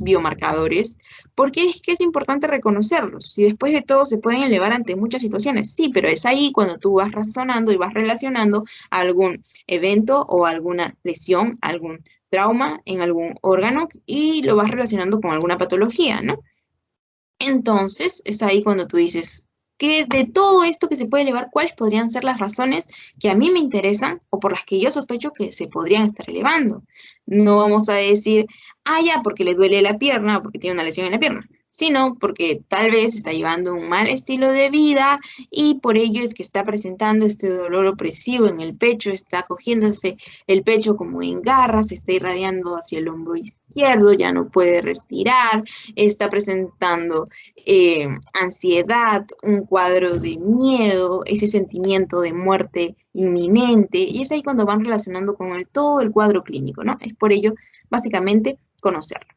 biomarcadores, ¿por qué es que es importante reconocerlos? Si después de todo se pueden elevar ante muchas situaciones, sí, pero es ahí cuando tú vas razonando y vas relacionando algún evento o alguna lesión, algún trauma en algún órgano y lo vas relacionando con alguna patología, ¿no? Entonces, es ahí cuando tú dices, que de todo esto que se puede elevar, ¿cuáles podrían ser las razones que a mí me interesan o por las que yo sospecho que se podrían estar elevando? No vamos a decir, ah, ya, porque le duele la pierna o porque tiene una lesión en la pierna, sino porque tal vez está llevando un mal estilo de vida y por ello es que está presentando este dolor opresivo en el pecho, está cogiéndose el pecho como en garras, está irradiando hacia el hombro izquierdo, ya no puede respirar, está presentando ansiedad, un cuadro de miedo, ese sentimiento de muerte inminente, y es ahí cuando van relacionando con todo el cuadro clínico, ¿no? Es por ello, básicamente, conocerlo.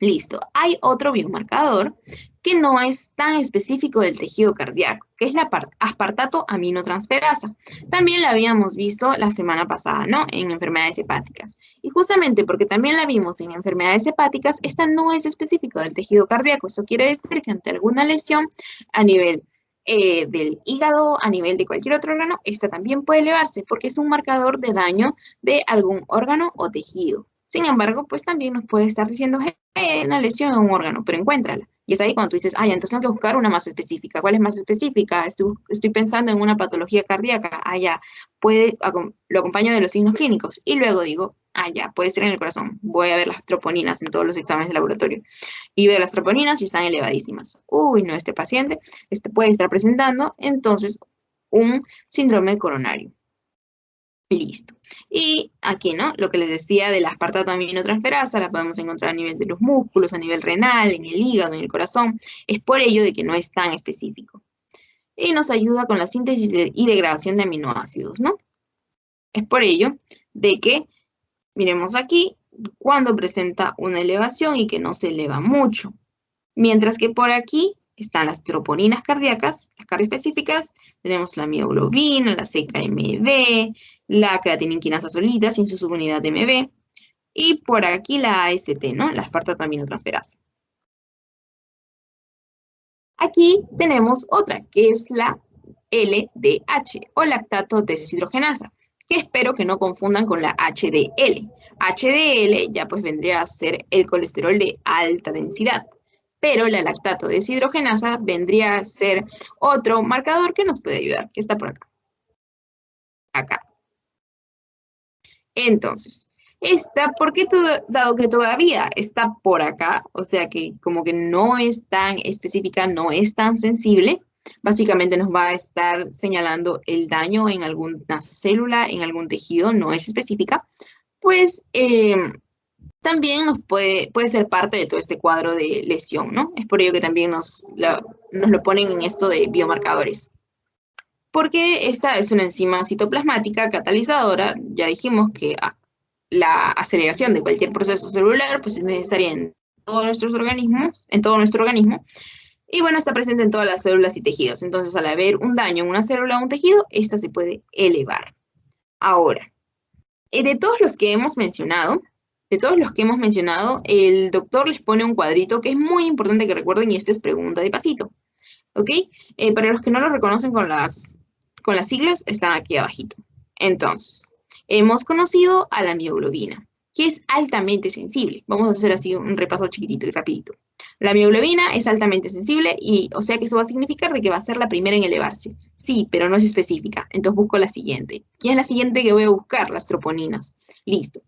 Listo. Hay otro biomarcador que no es tan específico del tejido cardíaco, que es la aspartato aminotransferasa. También la habíamos visto la semana pasada, ¿no? En enfermedades hepáticas. Y justamente porque también la vimos en enfermedades hepáticas, esta no es específica del tejido cardíaco. Eso quiere decir que ante alguna lesión a nivel del hígado, a nivel de cualquier otro órgano, esta también puede elevarse porque es un marcador de daño de algún órgano o tejido. Sin embargo, pues también nos puede estar diciendo una lesión en un órgano, pero encuéntrala. Y es ahí cuando tú dices, ah, ya, entonces tengo que buscar una más específica. ¿Cuál es más específica? Estoy pensando en una patología cardíaca. Ah, ya, lo acompaño de los signos clínicos. Y luego digo, ah, ya, puede ser en el corazón. Voy a ver las troponinas en todos los exámenes de laboratorio. Y veo las troponinas y están elevadísimas. Uy, no, este paciente puede estar presentando entonces un síndrome coronario. Listo. Y aquí, ¿no? Lo que les decía de la aspartato aminotransferasa, la podemos encontrar a nivel de los músculos, a nivel renal, en el hígado, en el corazón. Es por ello de que no es tan específico. Y nos ayuda con la síntesis y degradación de aminoácidos, ¿no? Es por ello de que, miremos aquí, cuando presenta una elevación y que no se eleva mucho. Mientras que por aquí están las troponinas cardíacas, las cardioespecíficas, tenemos la mioglobina, la CKMB, la creatininas solita sin su subunidad de MB, y por aquí la AST, ¿no? La aspartato aminotransferasa. Aquí tenemos otra, que es la LDH, o lactato deshidrogenasa, que espero que no confundan con la HDL. HDL ya pues vendría a ser el colesterol de alta densidad, pero la lactato deshidrogenasa vendría a ser otro marcador que nos puede ayudar, que está por acá. Acá. Entonces, dado que todavía está por acá, o sea que como que no es tan específica, no es tan sensible, básicamente nos va a estar señalando el daño en alguna célula, en algún tejido, no es específica, pues también nos puede ser parte de todo este cuadro de lesión, ¿no? Es por ello que también nos lo ponen en esto de biomarcadores. Porque esta es una enzima citoplasmática catalizadora, ya dijimos que la aceleración de cualquier proceso celular pues es necesaria en todos nuestros organismos, en todo nuestro organismo, y bueno, está presente en todas las células y tejidos. Entonces, al haber un daño en una célula o un tejido, esta se puede elevar. Ahora, de todos los que hemos mencionado, el doctor les pone un cuadrito que es muy importante que recuerden, y esta es pregunta de pasito, ¿ok? Para los que no lo reconocen con las siglas, están aquí abajito. Entonces, hemos conocido a la mioglobina, que es altamente sensible. Vamos a hacer así un repaso chiquitito y rapidito. La mioglobina es altamente sensible, y o sea que eso va a significar de que va a ser la primera en elevarse. Sí, pero no es específica. Entonces busco la siguiente. ¿Quién es la siguiente que voy a buscar? Las troponinas. Listo.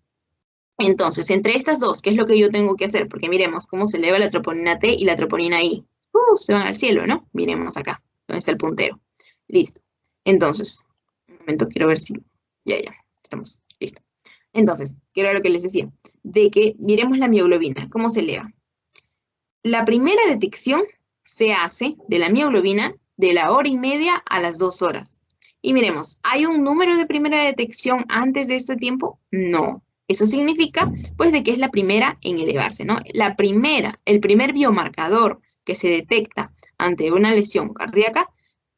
Entonces, entre estas dos, ¿qué es lo que yo tengo que hacer? Porque miremos cómo se eleva la troponina T y la troponina I. Se van al cielo, ¿no? Miremos acá, donde está el puntero. Listo. Entonces, un momento, quiero ver si... Ya, estamos, listo. Entonces, ¿qué era lo que les decía? De que miremos la mioglobina, cómo se eleva. La primera detección se hace de la mioglobina de la 1h30 a las 2 horas. Y miremos, ¿hay un número de primera detección antes de este tiempo? No. Eso significa, pues, de que es la primera en elevarse, ¿no? El primer biomarcador que se detecta ante una lesión cardíaca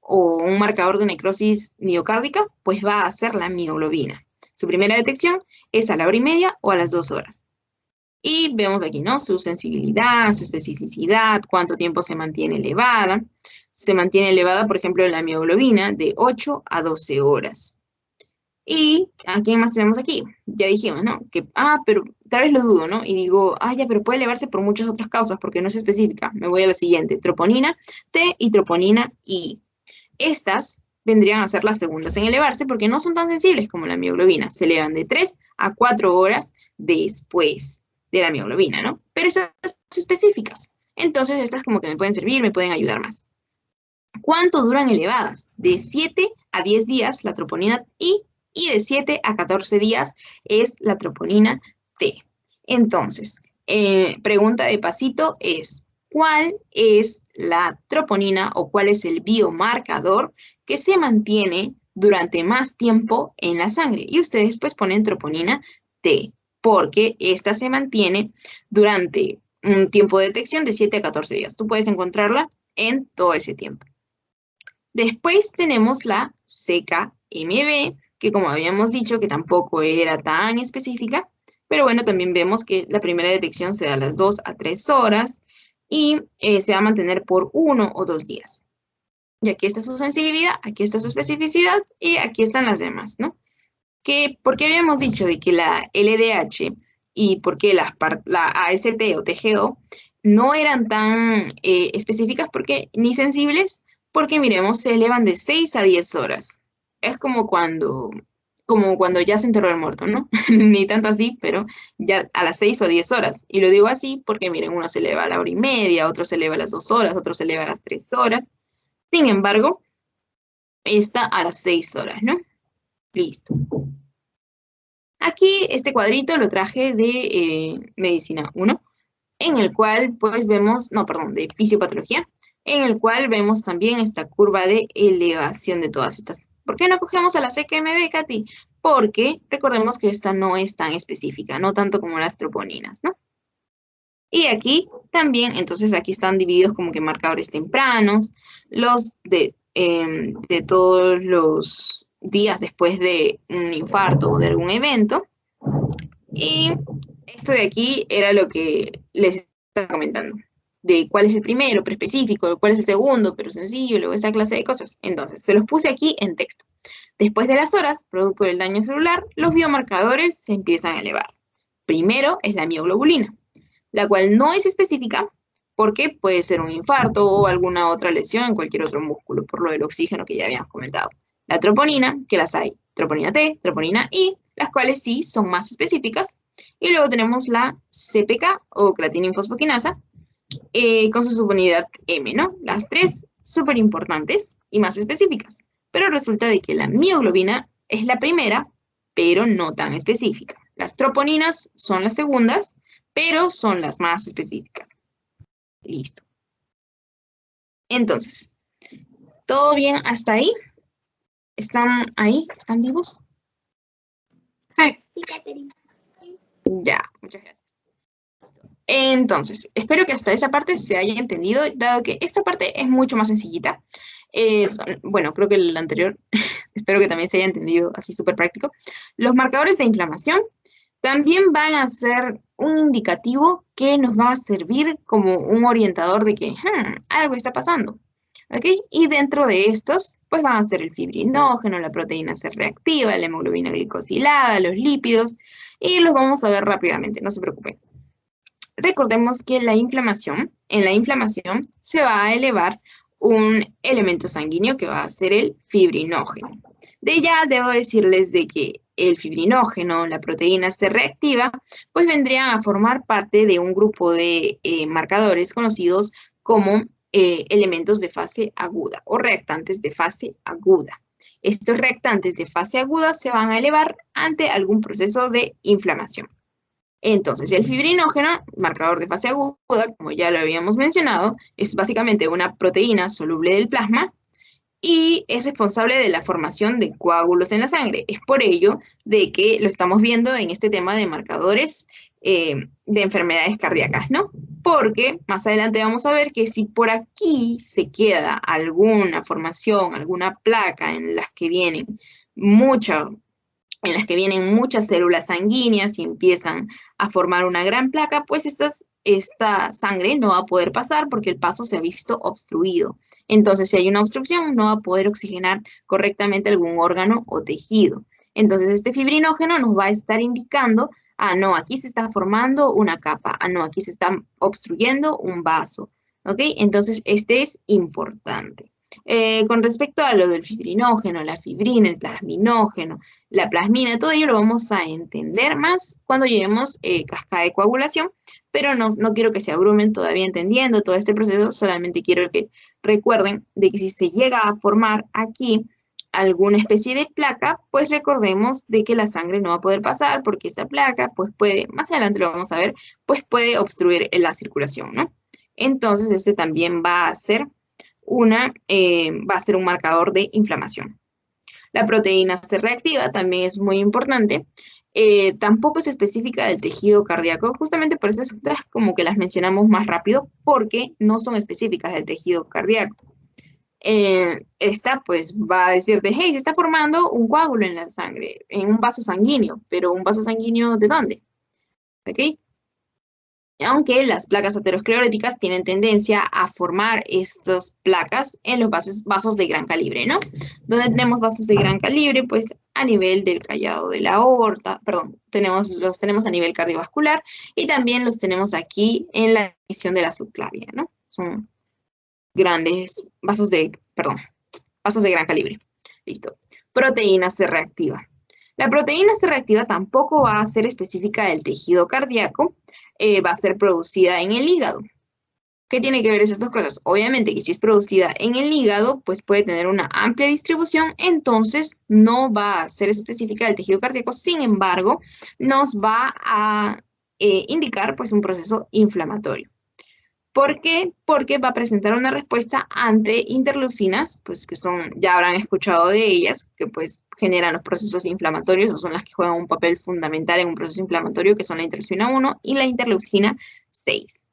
o un marcador de necrosis miocárdica, pues va a ser la mioglobina. Su primera detección es a la 1h30 o a las 2 horas. Y vemos aquí, ¿no? Su sensibilidad, su especificidad, cuánto tiempo se mantiene elevada. Se mantiene elevada, por ejemplo, la mioglobina de 8 a 12 horas. ¿Y a quién más tenemos aquí? Ya dijimos, ¿no? Que, pero tal vez lo dudo, ¿no? Y digo, ya, pero puede elevarse por muchas otras causas porque no es específica. Me voy a la siguiente, troponina T y troponina I. Estas vendrían a ser las segundas en elevarse porque no son tan sensibles como la mioglobina. Se elevan de 3 a 4 horas después de la mioglobina, ¿no? Pero estas son específicas. Entonces, estas como que me pueden servir, me pueden ayudar más. ¿Cuánto duran elevadas? De 7 a 10 días la troponina I y de 7 a 14 días es la troponina T. Entonces, pregunta de pasito es, ¿cuál es la troponina o cuál es el biomarcador que se mantiene durante más tiempo en la sangre? Y ustedes pues ponen troponina T, porque esta se mantiene durante un tiempo de detección de 7 a 14 días. Tú puedes encontrarla en todo ese tiempo. Después tenemos la CKMB, que como habíamos dicho que tampoco era tan específica, pero bueno, también vemos que la primera detección se da a las 2 a 3 horas y se va a mantener por 1 o 2 días. Y aquí está su sensibilidad, aquí está su especificidad y aquí están las demás, ¿no? ¿Por qué habíamos dicho de que la LDH y por qué la AST o TGO no eran tan específicas ni sensibles? Porque miremos, se elevan de 6 a 10 horas. Es como cuando ya se enterró el muerto, ¿no? Ni tanto así, pero ya a las 6 o 10 horas. Y lo digo así porque, miren, uno se eleva a la hora y media, otro se eleva a las 2 horas, otro se eleva a las 3 horas. Sin embargo, está a las 6 horas, ¿no? Listo. Aquí este cuadrito lo traje de Medicina 1, en el cual pues vemos, de Fisiopatología, en el cual vemos también esta curva de elevación de todas estas. ¿Por qué no cogemos a la CKMB, Katy? Porque recordemos que esta no es tan específica, no tanto como las troponinas, ¿no? Y aquí también, entonces aquí están divididos como que marcadores tempranos, los de todos los días después de un infarto o de algún evento. Y esto de aquí era lo que les estaba comentando, de cuál es el primero, pero específico, cuál es el segundo, pero sencillo, esa clase de cosas. Entonces, se los puse aquí en texto. Después de las horas, producto del daño celular, los biomarcadores se empiezan a elevar. Primero es la mioglobulina, la cual no es específica porque puede ser un infarto o alguna otra lesión en cualquier otro músculo, por lo del oxígeno que ya habíamos comentado. La troponina, que las hay, troponina T, troponina I, las cuales sí son más específicas. Y luego tenemos la CPK o creatinina-fosfoquinasa con su subunidad M, ¿no? Las tres súper importantes y más específicas. Pero resulta de que la mioglobina es la primera, pero no tan específica. Las troponinas son las segundas, pero son las más específicas. Listo. Entonces, ¿todo bien hasta ahí? ¿Están ahí? ¿Están vivos? Sí, Caterina. Ya, muchas gracias. Entonces, espero que hasta esa parte se haya entendido, dado que esta parte es mucho más sencillita. Bueno, creo que el anterior, espero que también se haya entendido así súper práctico. Los marcadores de inflamación también van a ser un indicativo que nos va a servir como un orientador de que algo está pasando. ¿Ok? Y dentro de estos, pues van a ser el fibrinógeno, la proteína C reactiva, la hemoglobina glicosilada, los lípidos, y los vamos a ver rápidamente, no se preocupen. Recordemos que en la inflamación se va a elevar un elemento sanguíneo que va a ser el fibrinógeno. De ya debo decirles de que el fibrinógeno, la proteína C reactiva, pues vendrían a formar parte de un grupo de marcadores conocidos como elementos de fase aguda o reactantes de fase aguda. Estos reactantes de fase aguda se van a elevar ante algún proceso de inflamación. Entonces, el fibrinógeno, marcador de fase aguda, como ya lo habíamos mencionado, es básicamente una proteína soluble del plasma y es responsable de la formación de coágulos en la sangre. Es por ello de que lo estamos viendo en este tema de marcadores de enfermedades cardíacas, ¿no? Porque más adelante vamos a ver que si por aquí se queda alguna formación, alguna placa en las que vienen muchas células sanguíneas y empiezan a formar una gran placa, pues esta sangre no va a poder pasar porque el paso se ha visto obstruido. Entonces, si hay una obstrucción, no va a poder oxigenar correctamente algún órgano o tejido. Entonces, este fibrinógeno nos va a estar indicando, ah, no, aquí se está formando una capa, ah, no, aquí se está obstruyendo un vaso, ¿ok? Entonces, este es importante. Con respecto a lo del fibrinógeno, la fibrina, el plasminógeno, la plasmina, todo ello lo vamos a entender más cuando lleguemos cascada de coagulación, pero no quiero que se abrumen todavía entendiendo todo este proceso, solamente quiero que recuerden de que si se llega a formar aquí alguna especie de placa, pues recordemos de que la sangre no va a poder pasar porque esta placa, pues puede, más adelante lo vamos a ver, pues puede obstruir la circulación, ¿no? Entonces, este también va a ser un marcador de inflamación. La proteína C reactiva también es muy importante. Tampoco es específica del tejido cardíaco, justamente por eso es como que las mencionamos más rápido, porque no son específicas del tejido cardíaco. Esta pues va a decirte, hey, se está formando un coágulo en la sangre, en un vaso sanguíneo, pero ¿un vaso sanguíneo de dónde? ¿Ok? Aunque las placas ateroscleróticas tienen tendencia a formar estas placas en los vasos de gran calibre, ¿no? Donde tenemos vasos de gran calibre, pues a nivel del callado de la aorta, perdón, los tenemos a nivel cardiovascular y también los tenemos aquí en la división de la subclavia, ¿no? Son grandes vasos de gran calibre. Listo. Proteína C reactiva. La proteína C reactiva tampoco va a ser específica del tejido cardíaco, va a ser producida en el hígado. ¿Qué tiene que ver esas dos cosas? Obviamente que si es producida en el hígado, pues puede tener una amplia distribución, entonces no va a ser específica del tejido cardíaco, sin embargo, nos va a indicar pues un proceso inflamatorio. ¿Por qué? Porque va a presentar una respuesta ante interleucinas, pues que son, ya habrán escuchado de ellas, que pues generan los procesos inflamatorios, o son las que juegan un papel fundamental en un proceso inflamatorio, que son la interleucina 1 y la interleucina 6.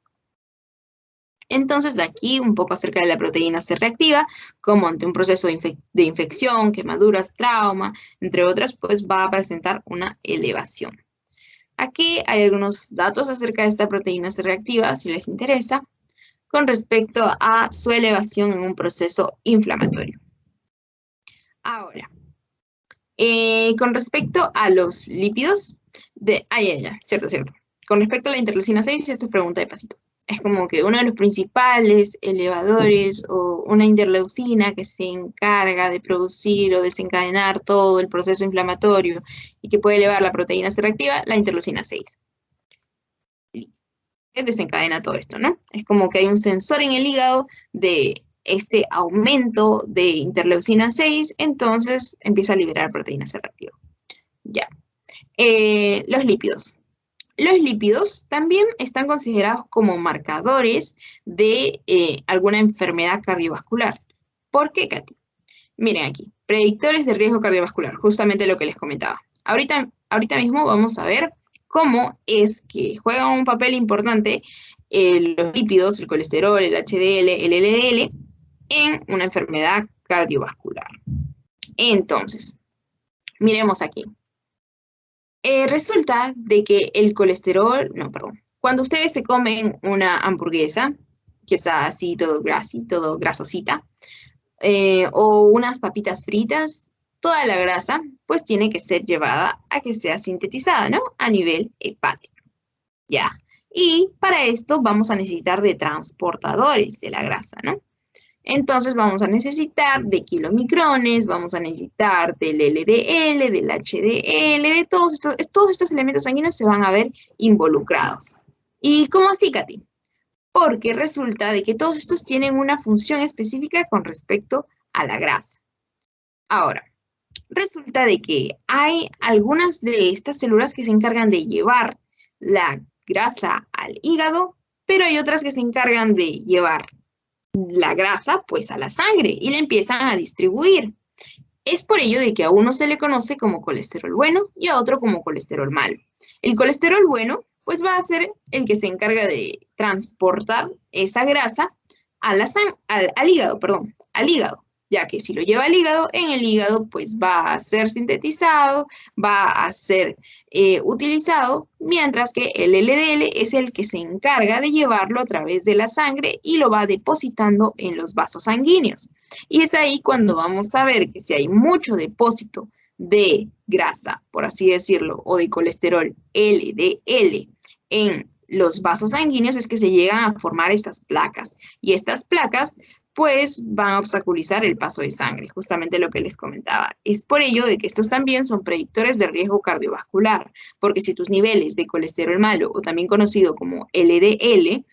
Entonces, de aquí un poco acerca de la proteína C reactiva, como ante un proceso de infección, quemaduras, trauma, entre otras, pues va a presentar una elevación. Aquí hay algunos datos acerca de esta proteína C reactiva, si les interesa, con respecto a su elevación en un proceso inflamatorio. Ahora, con respecto a los lípidos, cierto. Con respecto a la interleucina 6, esto es pregunta de pasito. Es como que uno de los principales elevadores o una interleucina que se encarga de producir o desencadenar todo el proceso inflamatorio y que puede elevar la proteína C reactiva, la interleucina 6. Que desencadena todo esto, ¿no? Es como que hay un sensor en el hígado de este aumento de interleucina 6, entonces empieza a liberar proteína C reactiva. Ya. Los lípidos. Los lípidos también están considerados como marcadores de alguna enfermedad cardiovascular. ¿Por qué, Katy? Miren aquí, predictores de riesgo cardiovascular, justamente lo que les comentaba. Ahorita mismo vamos a ver cómo es que juegan un papel importante los lípidos, el colesterol, el HDL, el LDL, en una enfermedad cardiovascular. Entonces, miremos aquí. Resulta de que el colesterol, cuando ustedes se comen una hamburguesa, que está así todo grasosita, o unas papitas fritas, toda la grasa, pues tiene que ser llevada a que sea sintetizada, ¿no? A nivel hepático, ¿ya? Y para esto vamos a necesitar de transportadores de la grasa, ¿no? Entonces vamos a necesitar de kilomicrones, vamos a necesitar del LDL, del HDL, de todos estos elementos sanguíneos se van a ver involucrados. ¿Y cómo así, Katy? Porque resulta de que todos estos tienen una función específica con respecto a la grasa. Ahora, resulta de que hay algunas de estas células que se encargan de llevar la grasa al hígado, pero hay otras que se encargan de llevar la grasa pues a la sangre y la empiezan a distribuir. Es por ello de que a uno se le conoce como colesterol bueno y a otro como colesterol malo. El colesterol bueno pues va a ser el que se encarga de transportar esa grasa a al hígado, ya que si lo lleva al hígado, en el hígado pues va a ser sintetizado, va a ser utilizado, mientras que el LDL es el que se encarga de llevarlo a través de la sangre y lo va depositando en los vasos sanguíneos. Y es ahí cuando vamos a ver que si hay mucho depósito de grasa, por así decirlo, o de colesterol LDL en los vasos sanguíneos es que se llegan a formar estas placas. Y estas placas pues van a obstaculizar el paso de sangre, justamente lo que les comentaba. Es por ello de que estos también son predictores de riesgo cardiovascular, porque si tus niveles de colesterol malo, o también conocido como LDL,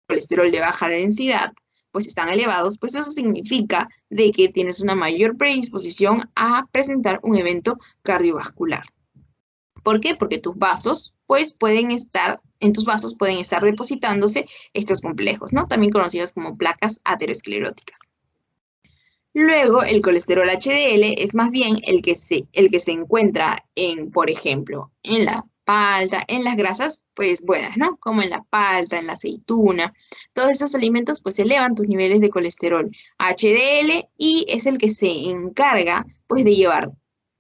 colesterol de baja densidad, pues están elevados, pues eso significa de que tienes una mayor predisposición a presentar un evento cardiovascular. ¿Por qué? Porque tus vasos, pues en tus vasos pueden estar depositándose estos complejos, ¿no? También conocidos como placas ateroscleróticas. Luego, el colesterol HDL es más bien el que se encuentra en, por ejemplo, en la palta, en las grasas, pues buenas, ¿no? Como en la palta, en la aceituna. Todos estos alimentos, pues elevan tus niveles de colesterol HDL y es el que se encarga, pues, de llevar.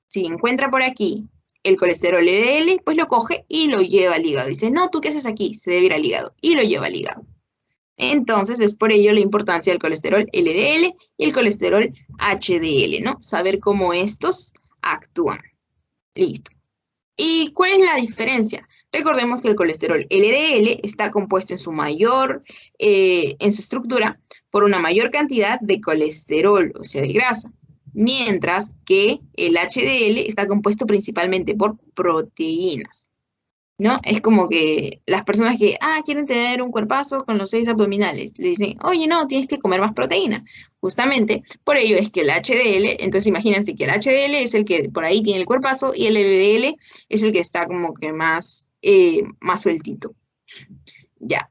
Si encuentra por aquí el colesterol LDL, pues lo coge y lo lleva al hígado. Dice, no, ¿tú qué haces aquí? Se debe ir al hígado. Y lo lleva al hígado. Entonces, es por ello la importancia del colesterol LDL y el colesterol HDL, ¿no? Saber cómo estos actúan. Listo. ¿Y cuál es la diferencia? Recordemos que el colesterol LDL está compuesto en su estructura, por una mayor cantidad de colesterol, o sea, de grasa. Mientras que el HDL está compuesto principalmente por proteínas, ¿no? Es como que las personas que, quieren tener un cuerpazo con los 6 abdominales, le dicen, oye, no, tienes que comer más proteína. Justamente por ello es que el HDL, entonces imagínense que el HDL es el que por ahí tiene el cuerpazo y el LDL es el que está como que más sueltito. Ya.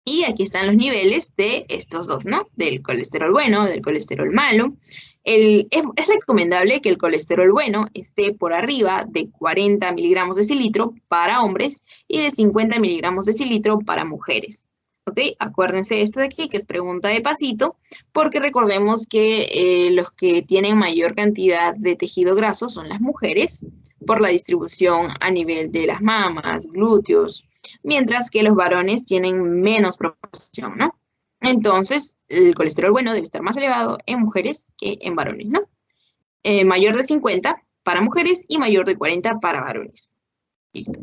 Y aquí están los niveles de estos dos, ¿no? Del colesterol bueno, del colesterol malo. Es recomendable que el colesterol bueno esté por arriba de 40 miligramos de decilitro para hombres y de 50 miligramos de decilitro para mujeres. ¿Ok? Acuérdense de esto de aquí, que es pregunta de pasito, porque recordemos que los que tienen mayor cantidad de tejido graso son las mujeres, por la distribución a nivel de las mamas, glúteos, mientras que los varones tienen menos proporción, ¿no? Entonces, el colesterol bueno debe estar más elevado en mujeres que en varones, ¿no? Mayor de 50 para mujeres y mayor de 40 para varones. Listo.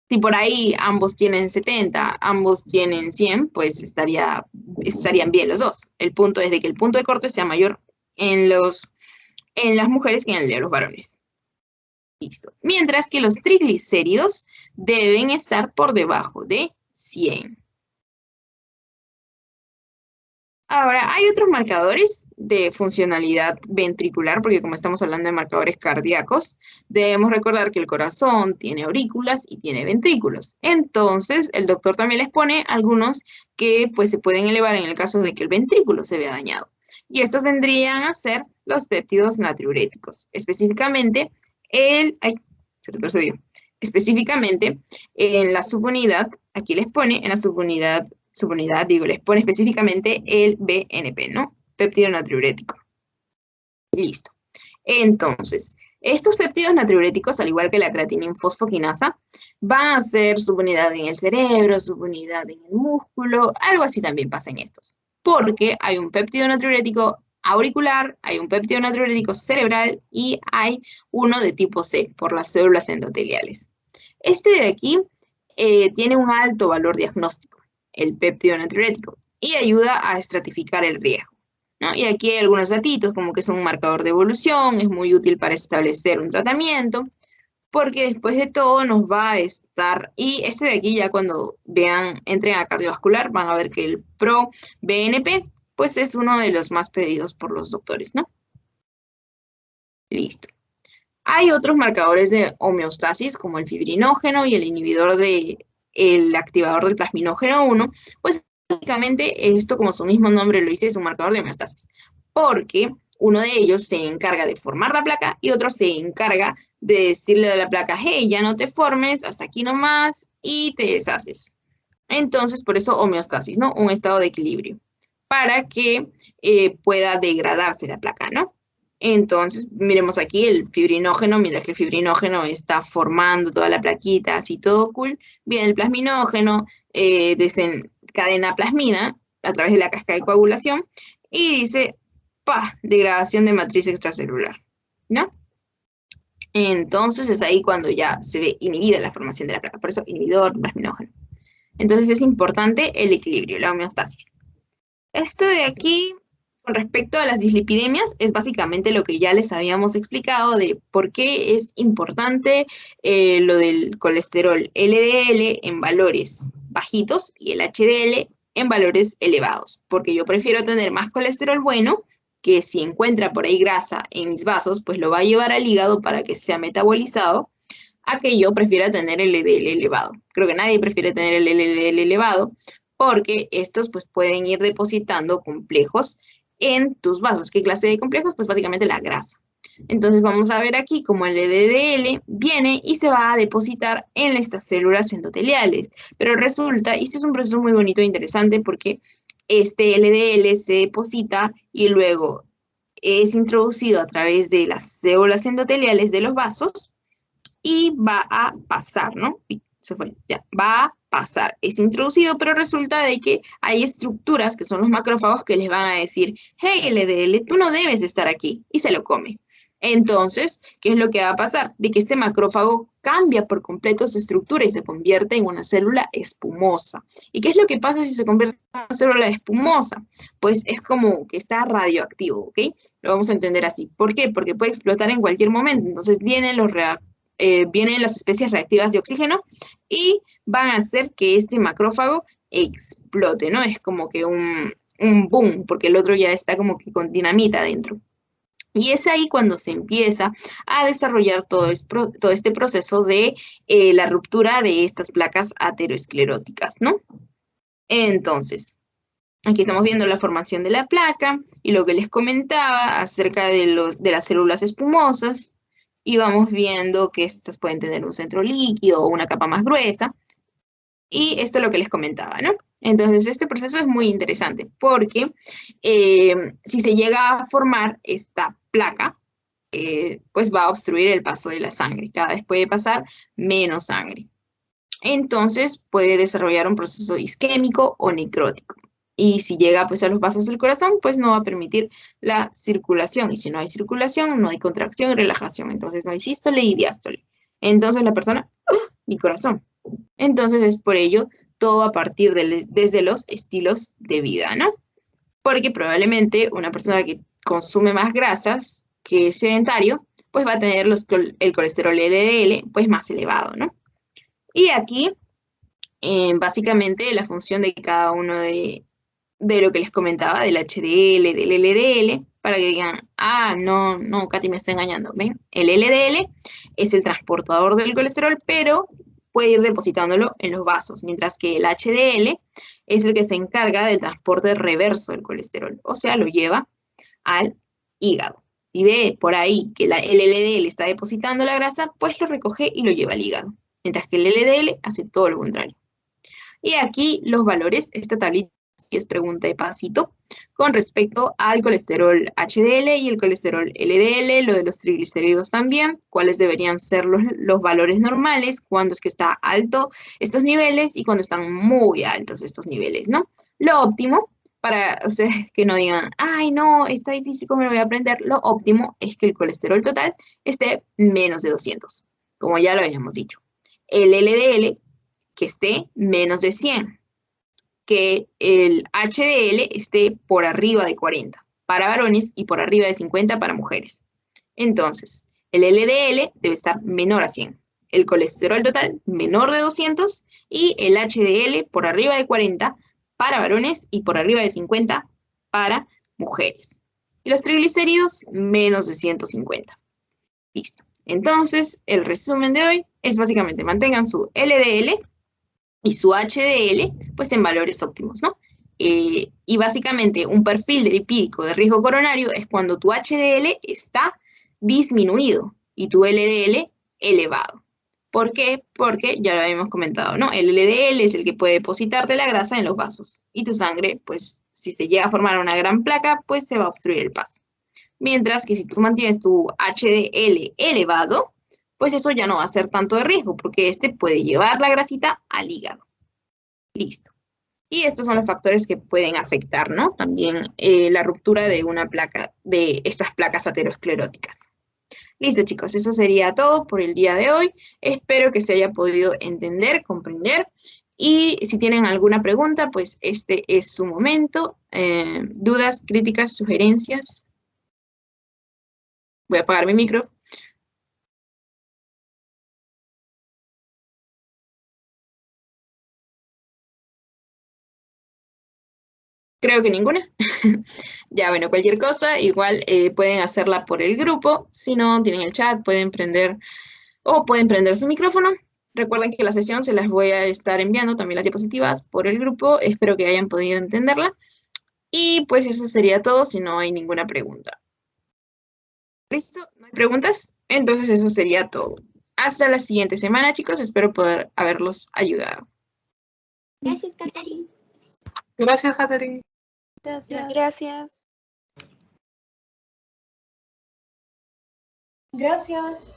Si por ahí ambos tienen 70, ambos tienen 100, pues estarían bien los dos. El punto es de que el punto de corte sea mayor en las mujeres que en el de los varones. Listo. Mientras que los triglicéridos deben estar por debajo de 100. Ahora, hay otros marcadores de funcionalidad ventricular, porque como estamos hablando de marcadores cardíacos, debemos recordar que el corazón tiene aurículas y tiene ventrículos. Entonces, el doctor también les pone algunos que pues, se pueden elevar en el caso de que el ventrículo se vea dañado. Y estos vendrían a ser los péptidos natriuréticos. Específicamente, se retrocedió. Específicamente, en la subunidad, aquí les pone, en la subunidad, les pone específicamente el BNP, ¿no? Péptido natriurético. Listo. Entonces, estos péptidos natriuréticos, al igual que la creatinina-fosfoquinasa, van a ser subunidad en el cerebro, subunidad en el músculo, algo así también pasa en estos. Porque hay un péptido natriurético auricular, hay un péptido natriurético cerebral y hay uno de tipo C, por las células endoteliales. Este de aquí tiene un alto valor diagnóstico, el péptido natriurético, y ayuda a estratificar el riesgo, ¿no? Y aquí hay algunos datitos, como que es un marcador de evolución, es muy útil para establecer un tratamiento, porque después de todo nos va a estar, y este de aquí ya cuando entren a cardiovascular, van a ver que el ProBNP, pues es uno de los más pedidos por los doctores, ¿no? Listo. Hay otros marcadores de homeostasis, como el fibrinógeno y el inhibidor el activador del plasminógeno 1, pues básicamente esto, como su mismo nombre lo dice, es un marcador de homeostasis, porque uno de ellos se encarga de formar la placa y otro se encarga de decirle a la placa, hey, ya no te formes, hasta aquí nomás, y te deshaces. Entonces, por eso homeostasis, ¿no? Un estado de equilibrio, para que pueda degradarse la placa, ¿no? Entonces, miremos aquí el fibrinógeno, mientras que el fibrinógeno está formando toda la plaquita, así todo cool, viene el plasminógeno, desencadena plasmina a través de la cascada de coagulación y dice, degradación de matriz extracelular, ¿no? Entonces es ahí cuando ya se ve inhibida la formación de la placa, por eso inhibidor plasminógeno. Entonces es importante el equilibrio, la homeostasis. Esto de aquí, con respecto a las dislipidemias, es básicamente lo que ya les habíamos explicado de por qué es importante lo del colesterol LDL en valores bajitos y el HDL en valores elevados, porque yo prefiero tener más colesterol bueno, que si encuentra por ahí grasa en mis vasos, pues lo va a llevar al hígado para que sea metabolizado, a que yo prefiera tener el LDL elevado. Creo que nadie prefiere tener el LDL elevado, porque estos pues pueden ir depositando complejos en tus vasos. ¿Qué clase de complejos? Pues básicamente la grasa. Entonces vamos a ver aquí cómo el LDL viene y se va a depositar en estas células endoteliales. Pero resulta, y este es un proceso muy bonito e interesante porque este LDL se deposita y luego es introducido a través de las células endoteliales de los vasos y va a pasar, ¿no? Se fue, ya, va a pasar. Es introducido, pero resulta de que hay estructuras que son los macrófagos que les van a decir, hey, LDL, tú no debes estar aquí, y se lo come. Entonces, ¿qué es lo que va a pasar? De que este macrófago cambia por completo su estructura y se convierte en una célula espumosa. ¿Y qué es lo que pasa si se convierte en una célula espumosa? Pues es como que está radioactivo, ¿ok? Lo vamos a entender así. ¿Por qué? Porque puede explotar en cualquier momento. Entonces vienen las especies reactivas de oxígeno y van a hacer que este macrófago explote, ¿no? Es como que un boom, porque el otro ya está como que con dinamita adentro. Y es ahí cuando se empieza a desarrollar todo este proceso de la ruptura de estas placas ateroscleróticas, ¿no? Entonces, aquí estamos viendo la formación de la placa y lo que les comentaba acerca de las células espumosas. Y vamos viendo que estas pueden tener un centro líquido o una capa más gruesa. Y esto es lo que les comentaba, ¿no? Entonces, este proceso es muy interesante porque si se llega a formar esta placa, pues va a obstruir el paso de la sangre. Cada vez puede pasar menos sangre. Entonces, puede desarrollar un proceso isquémico o necrótico. Y si llega pues, a los vasos del corazón, pues no va a permitir la circulación. Y si no hay circulación, no hay contracción y relajación. Entonces no hay sístole y diástole. Entonces la persona, mi corazón. Entonces es por ello todo a partir desde los estilos de vida, ¿no? Porque probablemente una persona que consume más grasas que es sedentario, pues va a tener el colesterol LDL pues más elevado, ¿no? Y aquí, básicamente, la función de cada uno de lo que les comentaba, del HDL, del LDL, para que digan, ah, no, Katy me está engañando, ¿ven? El LDL es el transportador del colesterol, pero puede ir depositándolo en los vasos, mientras que el HDL es el que se encarga del transporte reverso del colesterol, o sea, lo lleva al hígado. Si ve por ahí que el LDL está depositando la grasa, pues lo recoge y lo lleva al hígado, mientras que el LDL hace todo lo contrario. Y aquí los valores, esta tablita que es pregunta de pasito, con respecto al colesterol HDL y el colesterol LDL, lo de los triglicéridos también, cuáles deberían ser los valores normales, cuándo es que está alto estos niveles y cuándo están muy altos estos niveles, ¿no? Lo óptimo, para ustedes que no digan, ay, no, está difícil, ¿cómo lo voy a aprender? Lo óptimo es que el colesterol total esté menos de 200, como ya lo habíamos dicho. El LDL que esté menos de 100, que el HDL esté por arriba de 40 para varones y por arriba de 50 para mujeres. Entonces, el LDL debe estar menor a 100, el colesterol total menor de 200 y el HDL por arriba de 40 para varones y por arriba de 50 para mujeres. Y los triglicéridos menos de 150. Listo. Entonces, el resumen de hoy es básicamente mantengan su LDL y su HDL, pues en valores óptimos, ¿no? Y básicamente un perfil lipídico de riesgo coronario es cuando tu HDL está disminuido y tu LDL elevado. ¿Por qué? Porque ya lo habíamos comentado, ¿no? El LDL es el que puede depositarte la grasa en los vasos y tu sangre, pues si se llega a formar una gran placa, pues se va a obstruir el paso. Mientras que si tú mantienes tu HDL elevado, pues eso ya no va a ser tanto de riesgo, porque este puede llevar la grasita al hígado. Listo. Y estos son los factores que pueden afectar, ¿no? También la ruptura de una placa, de estas placas ateroscleróticas. Listo, chicos, eso sería todo por el día de hoy. Espero que se haya podido entender, comprender. Y si tienen alguna pregunta, pues este es su momento. Dudas, críticas, sugerencias. Voy a apagar mi micro. Creo que ninguna. Ya, bueno, cualquier cosa, igual pueden hacerla por el grupo. Si no, tienen el chat, pueden prender o pueden prender su micrófono. Recuerden que la sesión se las voy a estar enviando también las diapositivas por el grupo. Espero que hayan podido entenderla. Y pues eso sería todo si no hay ninguna pregunta. ¿Listo? ¿No hay preguntas? Entonces eso sería todo. Hasta la siguiente semana, chicos. Espero poder haberlos ayudado. Gracias, Catherine. Gracias, Catherine. Gracias. Gracias.